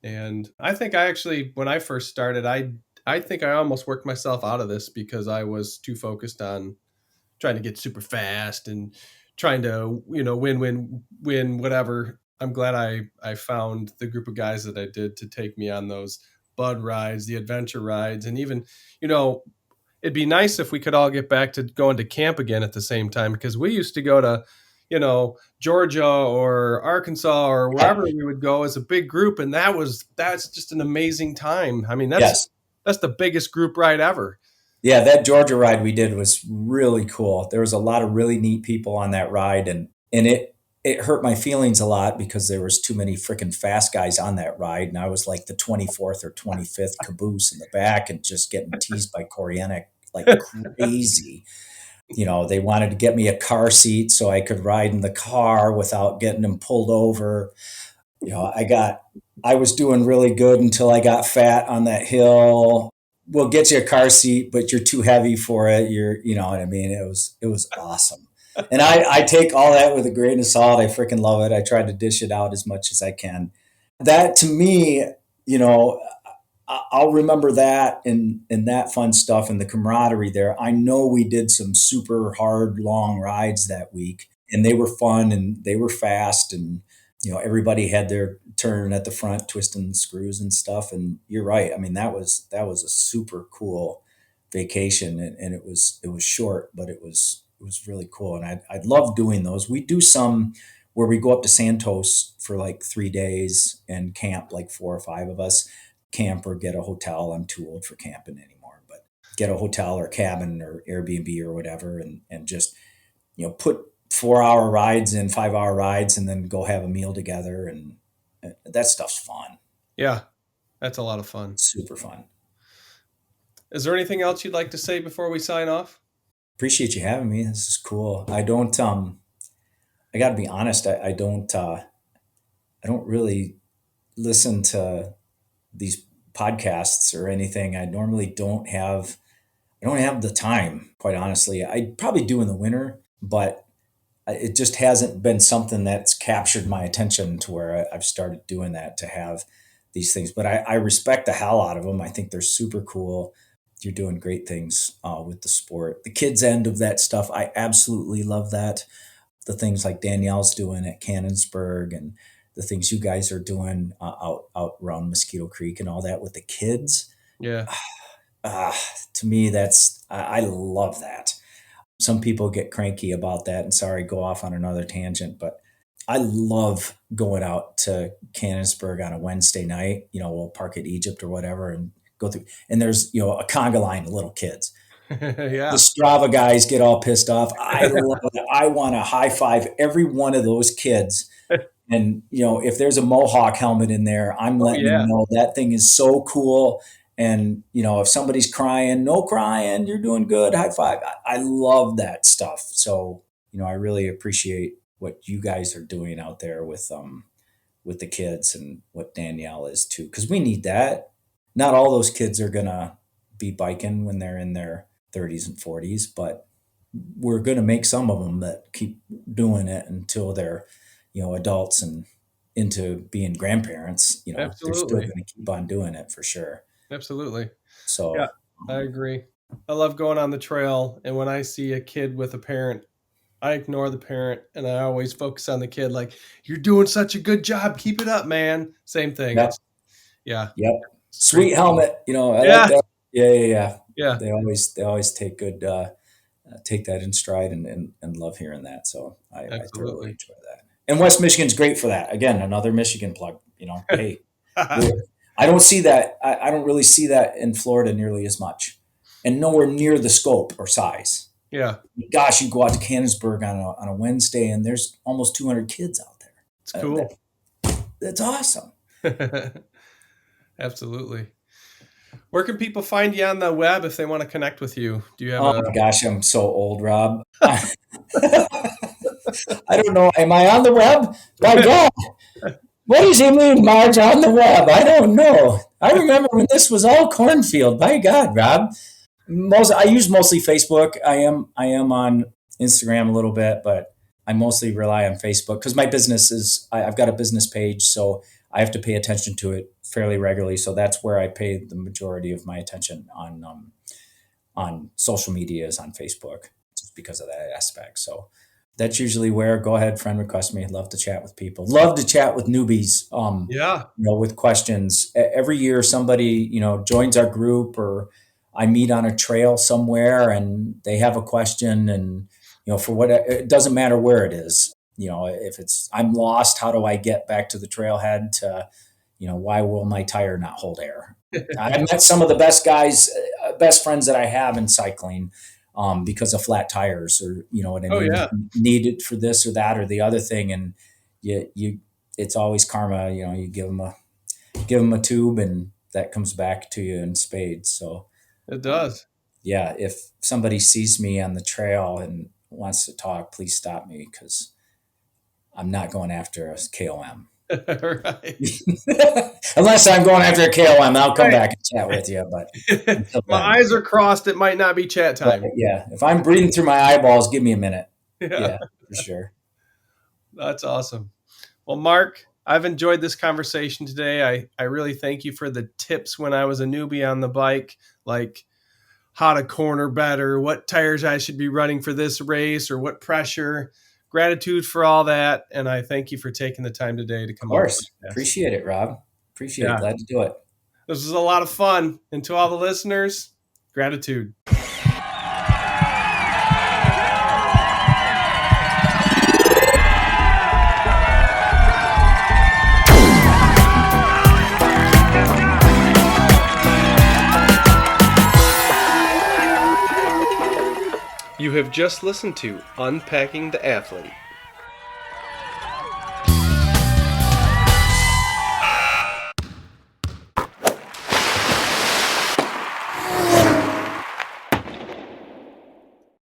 And I think I actually, when I first started, I think I almost worked myself out of this because I was too focused on trying to get super fast and trying to, win, whatever. I'm glad I found the group of guys that I did to take me on those bud rides, the adventure rides, and even, you know, it'd be nice if we could all get back to going to camp again at the same time, because we used to go to, Georgia or Arkansas or Yeah. wherever we would go as a big group, and that's just an amazing time. I mean, Yes. that's the biggest group ride ever. Yeah, that Georgia ride we did was really cool. There was a lot of really neat people on that ride, and it hurt my feelings a lot because there was too many freaking fast guys on that ride, and I was like the 24th or 25th caboose in the back and just getting teased by Koreanic like crazy. They wanted to get me a car seat so I could ride in the car without getting them pulled over. I was doing really good until I got fat on that hill. We'll get you a car seat, but you're too heavy for it. You know what I mean? It was awesome. And I take all that with a grain of salt. I freaking love it. I try to dish it out as much as I can. That to me, you know, I'll remember that and that fun stuff and the camaraderie there. I know we did some super hard, long rides that week, and they were fun and they were fast, and everybody had their turn at the front, twisting screws and stuff. And you're right. I mean, that was a super cool vacation, and it was short, but it was really cool, and I'd love doing those. We do some where we go up to Santos for like 3 days and camp, like 4 or 5 of us camp or get a hotel. I'm too old for camping anymore, but get a hotel or cabin or Airbnb or whatever, and just put 4 hour rides in, 5 hour rides, and then go have a meal together, and that stuff's fun. Yeah, that's a lot of fun. Super fun. Is there anything else you'd like to say before we sign off? Appreciate you having me. This is cool. I got to be honest. I don't really listen to these podcasts or anything. I don't have the time, quite honestly. I probably do in the winter, but it just hasn't been something that's captured my attention to where I've started doing that, to have these things. But I respect the hell out of them. I think they're super cool. You're doing great things with the sport. The kids end of that stuff, I absolutely love that. The things like Danielle's doing at Cannonsburg, and the things you guys are doing out around Mosquito Creek and all that with the kids. Yeah. To me, I love that. Some people get cranky about that, and sorry, go off on another tangent, but I love going out to Cannonsburg on a Wednesday night. We'll park at Egypt or whatever and go through, and there's a conga line of little kids. The Yeah. Strava guys get all pissed off. I love it. I want to high five every one of those kids. And if there's a Mohawk helmet in there, I'm Oh, letting them yeah. know that thing is so cool. And if somebody's crying, no crying, you're doing good, high five. I love that stuff. So I really appreciate what you guys are doing out there with the kids, and what Danielle is too, because we need that. Not all those kids are gonna be biking when they're in their 30s and 40s, but we're going to make some of them that keep doing it until they're adults and into being grandparents. They're still Absolutely. going to keep on doing it for sure. Absolutely. Yeah, So I agree. I love going on the trail, and when I see a kid with a parent, I ignore the parent and I always focus on the kid. Like, you're doing such a good job. Keep it up, man. Same thing. yep, Yeah, yep, it's great. sweet helmet. I like Yeah. that. Yeah, yeah, yeah. Yeah. They always take that in stride, and love hearing that. So I thoroughly Absolutely. enjoy that. And West Michigan's great for that. Again, another Michigan plug. Hey, I don't see that. I don't really see that in Florida nearly as much, and nowhere near the scope or size. Yeah. Gosh, you go out to Cannonsburg on a Wednesday, and there's almost 200 kids out It's there. cool. That's awesome. Absolutely. Where can people find you on the web if they want to connect with you? Do you have Oh a my gosh, I'm so old, Rob. I don't know. Am I on the web? My God, what does he mean, Marge, on the web? I don't know. I remember when this was all cornfield. By God, Rob. I use mostly Facebook. I am on Instagram a little bit, but I mostly rely on Facebook because my business I've got a business page, so I have to pay attention to it fairly regularly. So that's where I pay the majority of my attention on social media, is on Facebook, just because of that aspect. So that's usually where. Go ahead, friend request me. Love to chat with people. Love to chat with newbies. Yeah. With questions. Every year, somebody joins our group, or I meet on a trail somewhere, and they have a question, and for what, it doesn't matter where it is. If it's, I'm lost, how do I get back to the trailhead? To why will my tire not hold air? I met some of the best guys, best friends that I have in cycling, because of flat tires, or what I Oh, mean, yeah. needed for this or that or the other thing. And it's always karma. You give them a tube, and that comes back to you in spades. So, It um, does. yeah, if somebody sees me on the trail and wants to talk, please stop me, because I'm not going after a KOM. Right. Unless I'm going after a KOM, I'll come Right. back and chat with you. But until My then, eyes are crossed. It might not be chat but time. yeah, if I'm breathing through my eyeballs, give me a minute. Yeah. Yeah, for sure. That's awesome. Well, Mark, I've enjoyed this conversation today. I really thank you for the tips when I was a newbie on the bike, like how to corner better, what tires I should be running for this race, or what pressure. Gratitude for all that. And I thank you for taking the time today to Of come on the course. podcast. Appreciate it, Rob. Appreciate it. Yeah, Glad to do it. this was a lot of fun. And to all the listeners, gratitude. You have just listened to Unpacking the Athlete.